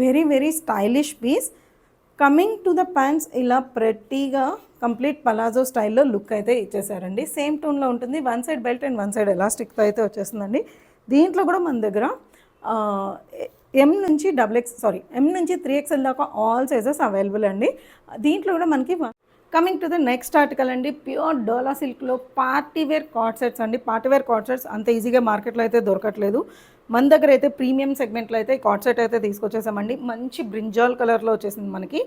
Very very stylish piece. Coming to the pants ఇలా ప్రెట్టీగా కంప్లీట్ పలాజో స్టైల్లో లుక్ అయితే ఇచ్చేసారండి. సేమ్ టోన్లో ఉంటుంది. One side belt and one side ఎలాస్టిక్తో అయితే వచ్చేస్తుందండి. దీంట్లో కూడా మన దగ్గర ఎం నుంచి ఎం నుంచి 3XL దాకా ఆల్ సైజెస్ అవైలబుల్ అండి. దీంట్లో కూడా మనకి coming to the next article అండి, ప్యూర్ డోలా సిల్క్లో పార్టీవేర్ కార్డ్ సెట్స్ అండి. పార్టీవేర్ కార్డ్ సెట్స్ అంత ఈజీగా మార్కెట్లో అయితే దొరకట్లేదు. మన దగ్గర అయితే ప్రీమియం సెగ్మెంట్లో అయితే కార్డ్ సెట్ అయితే తీసుకొచ్చేసామండి. మంచి బ్రింజాల్ కలర్లో వచ్చేసింది మనకి.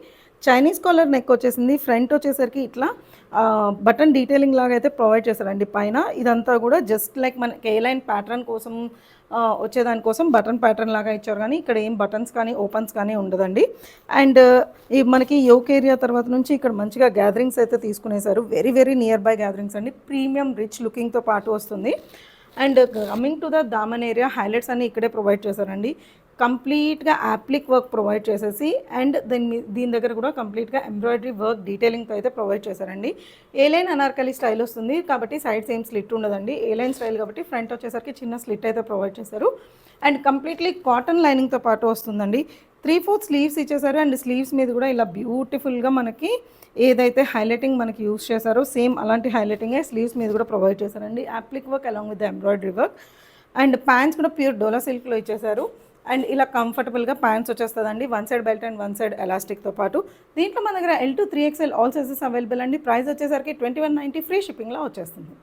చైనీస్ కాలర్ నెక్ వచ్చేసింది. ఫ్రంట్ వచ్చేసరికి ఇట్లా బటన్ డీటెయిలింగ్ లాగా అయితే ప్రొవైడ్ చేశారండి పైన. ఇదంతా కూడా జస్ట్ లైక్ మన కేలైన్ ప్యాటర్న్ కోసం వచ్చేదానికోసం బటన్ ప్యాటర్న్ లాగా ఇచ్చారు, కానీ ఇక్కడ ఏం బటన్స్ కానీ ఓపెన్స్ కానీ ఉండదండి. అండ్ ఈ మనకి యోక్ ఏరియా తర్వాత నుంచి ఇక్కడ మంచిగా గ్యాదరింగ్స్ అయితే తీసుకునేసారు. Very very nearby gatherings అండి. ప్రీమియం రిచ్ లుకింగ్తో పాటు వస్తుంది. అండ్ కమింగ్ టు ద దామన్ ఏరియా హైలైట్స్ అన్ని ఇక్కడే ప్రొవైడ్ చేశారండి. కంప్లీట్గా యాప్లిక్ వర్క్ ప్రొవైడ్ చేసేసి అండ్ దీని దగ్గర కూడా కంప్లీట్గా ఎంబ్రాయిడరీ వర్క్ డీటెయిలింగ్తో అయితే ప్రొవైడ్ చేశారండి. ఏలైన్ అనార్కలి స్టైల్ వస్తుంది కాబట్టి సైడ్ సేమ్ స్లిట్ ఉండదండి. ఏలైన్ స్టైల్ కాబట్టి ఫ్రంట్ వచ్చేసరికి చిన్న స్లిట్ అయితే ప్రొవైడ్ చేశారు. అండ్ కంప్లీట్లీ కాటన్ లైనింగ్తో పాటు వస్తుందండి. 3/4 స్లీవ్స్ ఇచ్చేసారు. అండ్ స్లీవ్స్ మీద కూడా ఇలా బ్యూటిఫుల్గా మనకి ఏదైతే హైలైటింగ్ మనకి యూస్ చేశారో సేమ్ అలాంటి హైలైటింగే స్లీవ్స్ మీద కూడా ప్రొవైడ్ చేశారండి. Applique work along with embroidery work. And pants కూడా ప్యూర్ డోలా సిల్క్లో ఇచ్చేసారు. అండ్ ఇలా కంఫర్టబుల్గా ప్యాంట్స్ వచ్చేస్తుందండి. One side belt and one side ఎలాస్టిక్తో పాటు. దీంట్లో మన దగ్గర L to 3XL all sizes available అండి. ప్రైస్ వచ్చేసరికి 2190 ఫ్రీ షిప్పింగ్లో వచ్చేస్తుంది.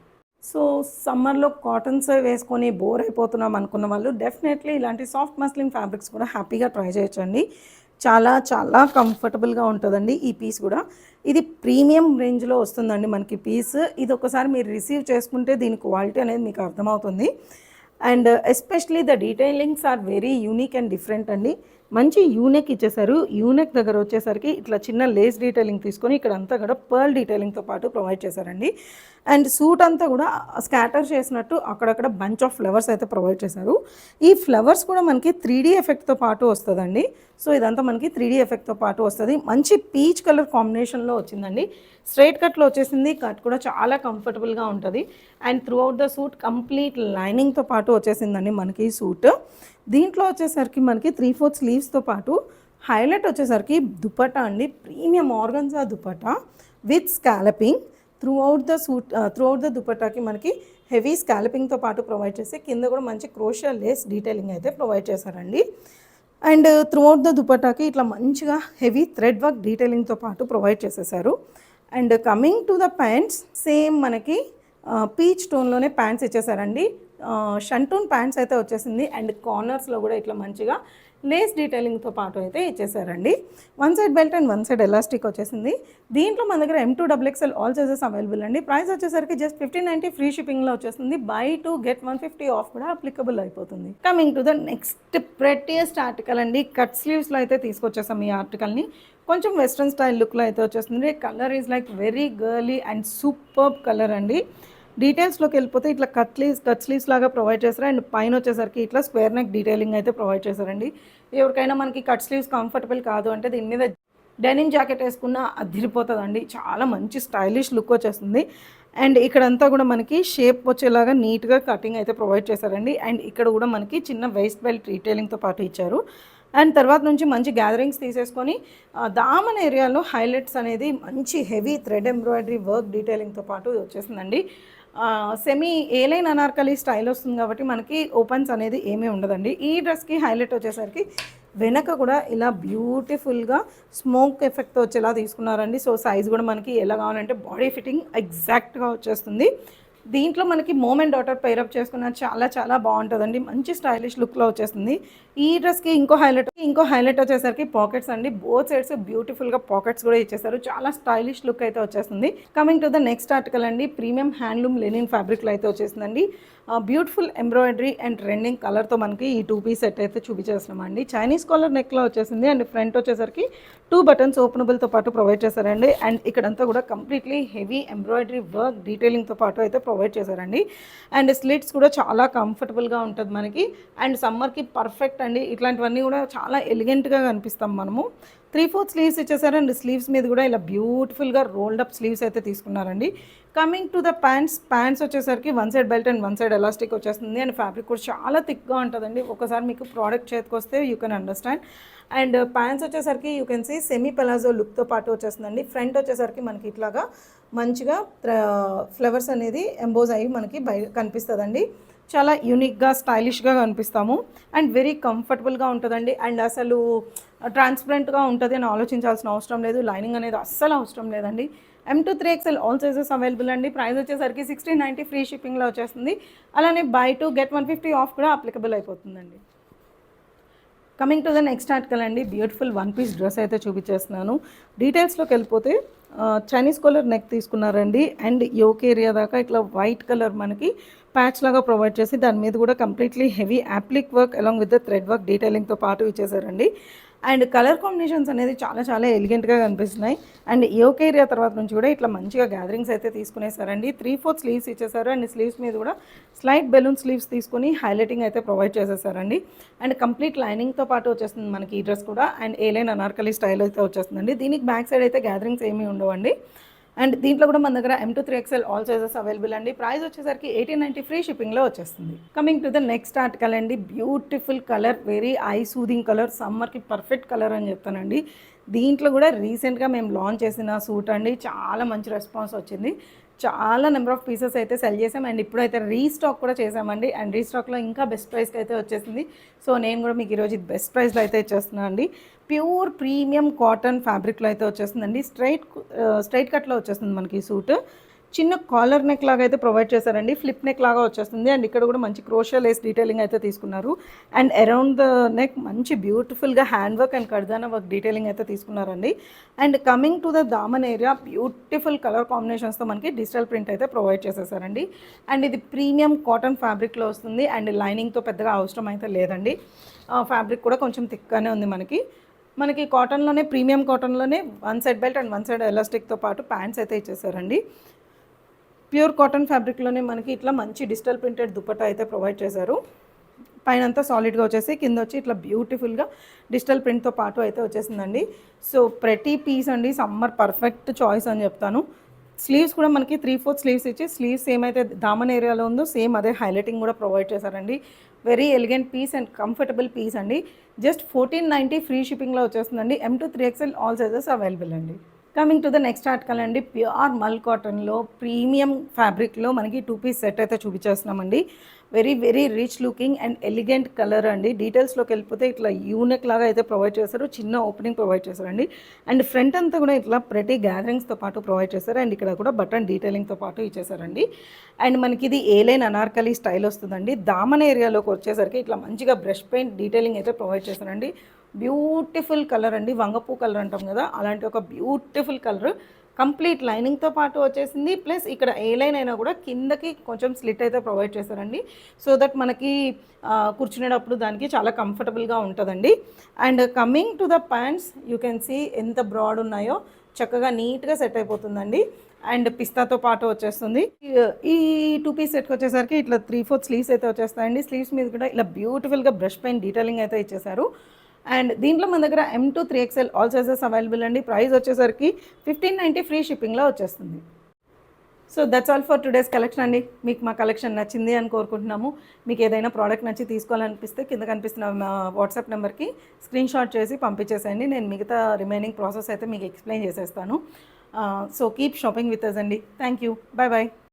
సో సమ్మర్లో కాటన్స్ వేసుకొని బోర్ అయిపోతున్నాం అనుకున్న వాళ్ళు డెఫినెట్లీ ఇలాంటి సాఫ్ట్ మస్లిన్ ఫ్యాబ్రిక్స్ కూడా హ్యాపీగా ట్రై చేయొచ్చండి. చాలా చాలా కంఫర్టబుల్గా ఉంటుందండి ఈ పీస్ కూడా. ఇది ప్రీమియం రేంజ్లో వస్తుందండి మనకి పీస్. ఇది ఒకసారి మీరు రిసీవ్ చేసుకుంటే దీని క్వాలిటీ అనేది మీకు అర్థమవుతుంది. And especially the detailings are very unique and different అండి. మంచి యూనెక్ ఇచ్చేసారు. యూనెక్ దగ్గర వచ్చేసరికి ఇట్లా చిన్న లేస్ డీటెయిలింగ్ తీసుకొని ఇక్కడ అంతా కూడా పర్ల్ డీటెయిలింగ్తో పాటు ప్రొవైడ్ చేశారండి. అండ్ సూట్ అంతా కూడా స్కాటర్ చేసినట్టు అక్కడక్కడ బంచ్ ఆఫ్ ఫ్లవర్స్ అయితే ప్రొవైడ్ చేశారు. ఈ ఫ్లవర్స్ కూడా మనకి 3D ఎఫెక్ట్తో పాటు వస్తుందండి. సో ఇదంతా మనకి 3D ఎఫెక్ట్తో పాటు వస్తుంది. మంచి పీచ్ కలర్ కాంబినేషన్లో వచ్చిందండి. స్ట్రైట్ కట్లో వచ్చేసింది. కట్ కూడా చాలా కంఫర్టబుల్గా ఉంటుంది. And throughout the suit complete లైనింగ్తో పాటు వచ్చేసిందండి మనకి సూట్. దీంట్లో వచ్చేసరికి మనకి 3/4 స్లీవ్స్తో పాటు హైలైట్ వచ్చేసరికి దుపట్టా అండి. Premium organza dupatta with scalloping. Throughout the దుపట్టాకి మనకి హెవీ స్కాలపింగ్తో పాటు ప్రొవైడ్ చేసి కింద కూడా మంచి క్రోషియా లేస్ డీటెయిలింగ్ అయితే ప్రొవైడ్ చేశారండి. అండ్ త్రూ అవుట్ ద దుపట్టాకి ఇట్లా మంచిగా హెవీ థ్రెడ్ వర్క్ డీటెయిలింగ్తో పాటు ప్రొవైడ్ చేసేసారు. And coming to the pants same మనకి పీచ్ టోన్లోనే ప్యాంట్స్ ఇచ్చేసారండి. షంటూన్ ప్యాంట్స్ అయితే వచ్చేసింది. అండ్ కార్నర్స్లో కూడా ఇట్లా మంచిగా లేస్ డీటెయిలింగ్తో పాటు అయితే ఇచ్చేసారండి. One side belt and one side elastic వచ్చేసింది. దీంట్లో మన దగ్గర M to XXL all sizes available అండి. ప్రైస్ వచ్చేసరికి జస్ట్ 1590 ఫ్రీ షిప్పింగ్లో వచ్చేస్తుంది. బై 2 get 150 ఆఫ్ కూడా అప్లికబుల్ అయిపోతుంది. Coming to the next prettiest article అండి. కట్ స్లీవ్స్లో అయితే తీసుకొచ్చేసాం ఈ ఆర్టికల్ని. కొంచెం వెస్ట్రన్ స్టైల్ లుక్లో అయితే వచ్చేస్తుంది. Colour is like very girly and superb colour అండి. డీటెయిల్స్లోకి వెళ్ళిపోతే ఇట్లా కట్ స్లీవ్స్ లాగా ప్రొవైడ్ చేశారు. అండ్ పైన వచ్చేసరికి ఇట్లా స్క్వేర్ నెక్ డీటెయిలింగ్ అయితే ప్రొవైడ్ చేశారండి. ఎవరికైనా మనకి కట్ స్లీవ్స్ కంఫర్టబుల్ కాదు అంటే దీని మీద డెనిమ్ జాకెట్ వేసుకున్న అదిరిపోతుందండి. చాలా మంచి స్టైలిష్ లుక్ వచ్చేస్తుంది. అండ్ ఇక్కడంతా కూడా మనకి షేప్ వచ్చేలాగా నీట్గా కటింగ్ అయితే ప్రొవైడ్ చేశారండి. అండ్ ఇక్కడ కూడా మనకి చిన్న వేస్ట్ బెల్ట్ డీటెయిలింగ్తో పాటు ఇచ్చారు. అండ్ తర్వాత నుంచి మంచి గ్యాదరింగ్స్ తీసేసుకొని దామన్ ఏరియాలో హైలైట్స్ అనేది మంచి హెవీ థ్రెడ్ ఎంబ్రాయిడరీ వర్క్ డీటెయిలింగ్తో పాటు వచ్చేసిందండి. సెమీ ఏలైన్ అనార్కలి స్టైల్ వస్తుంది కాబట్టి మనకి ఓపెన్స్ అనేది ఏమీ ఉండదండి. ఈ డ్రెస్కి హైలైట్ వచ్చేసరికి వెనక కూడా ఇలా బ్యూటిఫుల్గా స్మోక్ ఎఫెక్ట్ వచ్చేలా తీసుకున్నారండి. సో సైజ్ కూడా మనకి ఎలా కావాలంటే బాడీ ఫిట్టింగ్ ఎగ్జాక్ట్గా వచ్చేస్తుంది. దీంట్లో మనకి మోమ్ అండ్ డాటర్ పేరప్ చేసుకున్న చాలా చాలా బాగుంటుందండి. మంచి స్టైలిష్ లుక్లో వచ్చేస్తుంది. ఈ డ్రెస్కి ఇంకో హైలైట్ వచ్చేసరికి పాకెట్స్ అండి. బోత్ సైడ్స్ బ్యూటిఫుల్గా పాకెట్స్ కూడా ఇచ్చేసారు. చాలా స్టైలిష్ లుక్ అయితే వచ్చేస్తుంది. Coming to the next article అండి. ప్రీమియం హ్యాండ్లూమ్ లెనిన్ ఫ్యాబ్రిక్లో అయితే వచ్చేసిందండి. బ్యూటిఫుల్ ఎంబ్రాయిడరీ అండ్ ట్రెండింగ్ కలర్తో మనకి ఈ 2 పీస్ సెట్ అయితే చూపించేస్తున్నామండి. చైనీస్ కాలర్ నెక్లో వచ్చేసింది అండ్ ఫ్రంట్ వచ్చేసరికి 2 బటన్స్ ఓపెనబుల్తో పాటు ప్రొవైడ్ చేశారండి. అండ్ ఇక్కడంతా కూడా కంప్లీట్లీ హెవీ ఎంబ్రాయిడరీ వర్క్ డీటెయిలింగ్తో పాటు అయితే ప్రొవైడ్ చేశారండి. అండ్ స్లిట్స్ కూడా చాలా కంఫర్టబుల్గా ఉంటుంది మనకి. అండ్ సమ్మర్కి పర్ఫెక్ట్ అండి. ఇట్లాంటివన్నీ కూడా చాలా ఎలిగెంట్గా కనిపిస్తాం మనము. 3/4 స్లీవ్స్ ఇచ్చేసారు అండ్ స్లీవ్స్ మీద కూడా ఇలా బ్యూటిఫుల్గా రోల్డ్ అప్ స్లీవ్స్ అయితే తీసుకున్నారండి. కమింగ్ టు ద ప్యాంట్స్ వచ్చేసరికి 1 side belt and 1 side elastic వచ్చేస్తుంది. అండ్ ఫ్యాబ్రిక్ కూడా చాలా థిక్గా ఉంటుందండి. ఒకసారి మీకు ప్రోడక్ట్ చేతికి వస్తే you can understand. And pants వచ్చేసరికి you can see semi palazzo లుక్తో పాటు వచ్చేస్తుందండి. ఫ్రంట్ వచ్చేసరికి మనకి ఇట్లాగా మంచిగా ఫ్లవర్స్ అనేది ఎంబోజ్ అయ్యి మనకి కనిపిస్తుందండి. చాలా యూనిక్గా స్టైలిష్గా కనిపిస్తాము అండ్ వెరీ కంఫర్టబుల్గా ఉంటుందండి. అండ్ అసలు ట్రాన్స్పరెంట్గా ఉంటుంది అని ఆలోచించాల్సిన అవసరం లేదు. లైనింగ్ అనేది అస్సలు అవసరం లేదండి. M to 3XL all sizes available అండి. ప్రైస్ వచ్చేసరికి 1690 ఫ్రీ షిప్పింగ్లో వచ్చేస్తుంది. అలానే బై 2 get 150 ఆఫ్ కూడా అప్లికబుల్ అయిపోతుందండి. Coming to the next article అండి. బ్యూటిఫుల్ 1 పీస్ డ్రెస్ అయితే చూపించేస్తున్నాను. డీటెయిల్స్లోకి వెళ్ళిపోతే చైనీస్ కాలర్ నెక్ తీసుకున్నారండి. అండ్ యోక్ ఏరియా దాకా ఇట్లా వైట్ కలర్ మనకి ప్యాచ్ లాగా ప్రొవైడ్ చేసి దాని మీద కూడా completely heavy applique work along with the thread work డీటెయిలింగ్తో పాటు ఇచ్చేసారండి. అండ్ కలర్ కాంబినేషన్స్ అనేది చాలా చాలా ఎలిగెంట్గా కనిపిస్తున్నాయి. అండ్ యోక్ ఏరియా తర్వాత నుంచి కూడా ఇట్లా మంచిగా గ్యాదరింగ్స్ అయితే తీసుకునేసారండి. 3/4 స్లీవ్స్ ఇచ్చేసారు అండ్ స్లీవ్స్ మీద కూడా స్లైట్ బెలూన్ స్లీవ్స్ తీసుకొని హైలైటింగ్ అయితే ప్రొవైడ్ చేసేసారండి. అండ్ కంప్లీట్ లైనింగ్తో పాటు వచ్చేస్తుంది మనకి ఈ డ్రెస్ కూడా. అండ్ ఏలైన్ అనార్కలి స్టైల్ అయితే వచ్చేస్తుందండి. దీనికి బ్యాక్ సైడ్ అయితే గ్యాదరింగ్స్ ఏమీ ఉండవండి. అండ్ దీంట్లో కూడా మన దగ్గర M to 3XL all sizes available అండి. ప్రైస్ వచ్చేసరికి 1890 ఫ్రీ షిప్పింగ్లో వచ్చేస్తుంది. Coming to the next article అండి. Beautiful colour, very eye soothing colour, సమ్మర్కి పర్ఫెక్ట్ కలర్ అని చెప్తానండి. దీంట్లో కూడా రీసెంట్గా మేము లాంచ్ చేసిన సూట్ అండి. చాలా మంచి రెస్పాన్స్ వచ్చింది. చాలా నెంబర్ ఆఫ్ పీసెస్ అయితే సెల్ చేసాం అండ్ ఇప్పుడైతే రీస్టాక్ కూడా చేసామండి. అండ్ రీస్టాక్లో ఇంకా బెస్ట్ ప్రైస్కి అయితే వచ్చేసింది. సో నేను కూడా మీకు ఈరోజు బెస్ట్ ప్రైస్లో అయితే ఇచ్చేస్తున్నాను అండి. ప్యూర్ ప్రీమియం కాటన్ ఫ్యాబ్రిక్లో అయితే వచ్చేస్తుందండి. స్ట్రైట్ కట్లో వచ్చేస్తుంది మనకి ఈ సూట్. చిన్న కాలర్ నెక్ లాగా అయితే ప్రొవైడ్ చేశారండి. ఫ్లిప్ నెక్ లాగా వచ్చేస్తుంది. అండ్ ఇక్కడ కూడా మంచి క్రోషియా లేస్ డీటెయిలింగ్ అయితే తీసుకున్నారు. అండ్ అరౌండ్ ద నెక్ మంచి బ్యూటిఫుల్గా హ్యాండ్ వర్క్ అండ్ కర్దానా వర్క్ డీటెయిలింగ్ అయితే తీసుకున్నారండి. అండ్ కమింగ్ టు ద దామన్ ఏరియా బ్యూటిఫుల్ కలర్ కాంబినేషన్స్తో మనకి డిజిటల్ ప్రింట్ అయితే ప్రొవైడ్ చేసేసారండి. అండ్ ఇది ప్రీమియం కాటన్ ఫ్యాబ్రిక్లో వస్తుంది. అండ్ లైనింగ్తో పెద్దగా అవసరం అయితే లేదండి. ఫ్యాబ్రిక్ కూడా కొంచెం థిక్గానే ఉంది మనకి కాటన్లోనే, ప్రీమియం కాటన్లోనే 1 సైడ్ బెల్ట్ అండ్ 1 సైడ్ ఎలాస్టిక్తో పాటు ప్యాంట్స్ అయితే ఇచ్చేసారండి. ప్యూర్ కాటన్ ఫ్యాబ్రిక్లోనే మనకి ఇట్లా మంచి డిజిటల్ ప్రింటెడ్ దుపట్టా అయితే ప్రొవైడ్ చేశారు. పైన అంతా సాలిడ్గా వచ్చేసి కింద వచ్చి ఇట్లా బ్యూటిఫుల్గా డిజిటల్ ప్రింట్తో పాటు అయితే వచ్చేసిందండి. సో ప్రతి పీస్ అండి సమ్మర్ పర్ఫెక్ట్ చాయిస్ అని చెప్తాను. స్లీవ్స్ కూడా మనకి 3/4 స్లీవ్స్ ఇచ్చి స్లీవ్స్ ఏమైతే దామన్ ఏరియాలో ఉందో సేమ్ అదే హైలైటింగ్ కూడా ప్రొవైడ్ చేశారండి. Very elegant piece and comfortable piece అండి. జస్ట్ 1490 ఫ్రీ షిప్పింగ్లో వచ్చేస్తుందండి. M to 3XL all sizes available అండి. Coming to the next article అండి. ప్యూర్ మల్ కాటన్లో ప్రీమియం ఫ్యాబ్రిక్లో మనకి 2 పీస్ సెట్ అయితే చూపించేస్తున్నామండి. Very very rich looking and elegant colour అండి. డీటెయిల్స్లోకి వెళ్ళిపోతే ఇట్లా యూనెక్ లాగా అయితే ప్రొవైడ్ చేశారు. చిన్న ఓపెనింగ్ ప్రొవైడ్ చేశారండి. అండ్ ఫ్రంట్ అంతా కూడా ఇట్లా ప్రతి గ్యాదరింగ్స్తో పాటు ప్రొవైడ్ చేశారు. అండ్ ఇక్కడ కూడా బటన్ డీటెయిలింగ్తో పాటు ఇచ్చేసారండి. అండ్ మనకి ఇది ఏలైన్ అనార్కలి స్టైల్ వస్తుందండి. దామన్ ఏరియాలోకి వచ్చేసరికి ఇట్లా మంచిగా బ్రష్ పెయింట్ డీటెయిలింగ్ అయితే ప్రొవైడ్ చేశారండి. బ్యూటిఫుల్ కలర్ అండి. వంగపూ కలర్ అంటాం కదా, అలాంటి ఒక బ్యూటిఫుల్ కలర్. కంప్లీట్ లైనింగ్తో పాటు వచ్చేసింది. ప్లస్ ఇక్కడ ఏ లైన్ అయినా కూడా కిందకి కొంచెం స్లిట్ అయితే ప్రొవైడ్ చేశారండి. సో దట్ మనకి కూర్చునేటప్పుడు దానికి చాలా కంఫర్టబుల్గా ఉంటుందండి. And coming to the pants you can see ఎంత బ్రాడ్ ఉన్నాయో, చక్కగా నీట్గా సెట్ అయిపోతుందండి. అండ్ పిస్తాతో పాటు వచ్చేస్తుంది. ఈ 2 పీస్ సెట్కి వచ్చేసరికి ఇట్లా 3/4 స్లీవ్స్ అయితే వచ్చేస్తాయండి. స్లీవ్స్ మీద కూడా ఇలా బ్యూటిఫుల్గా బ్రష్ పెయింట్ డీటెయిలింగ్ అయితే ఇచ్చేసారు. అండ్ దీంట్లో మన దగ్గర M to 3XL all sizes available అండి. ప్రైస్ వచ్చేసరికి 1590 ఫ్రీ షిప్పింగ్లో వచ్చేస్తుంది. So that's all for today's collection అండి. మీకు మా కలెక్షన్ నచ్చింది అని కోరుకుంటున్నాము. మీకు ఏదైనా ప్రోడక్ట్ నచ్చి తీసుకోవాలనిపిస్తే కింద కనిపిస్తున్న వాట్సాప్ నెంబర్కి స్క్రీన్ షాట్ చేసి పంపించేసేయండి. నేను మిగతా రిమైనింగ్ ప్రాసెస్ అయితే మీకు ఎక్స్ప్లెయిన్ చేసేస్తాను. So keep shopping with us అండి. Thank you. Bye bye.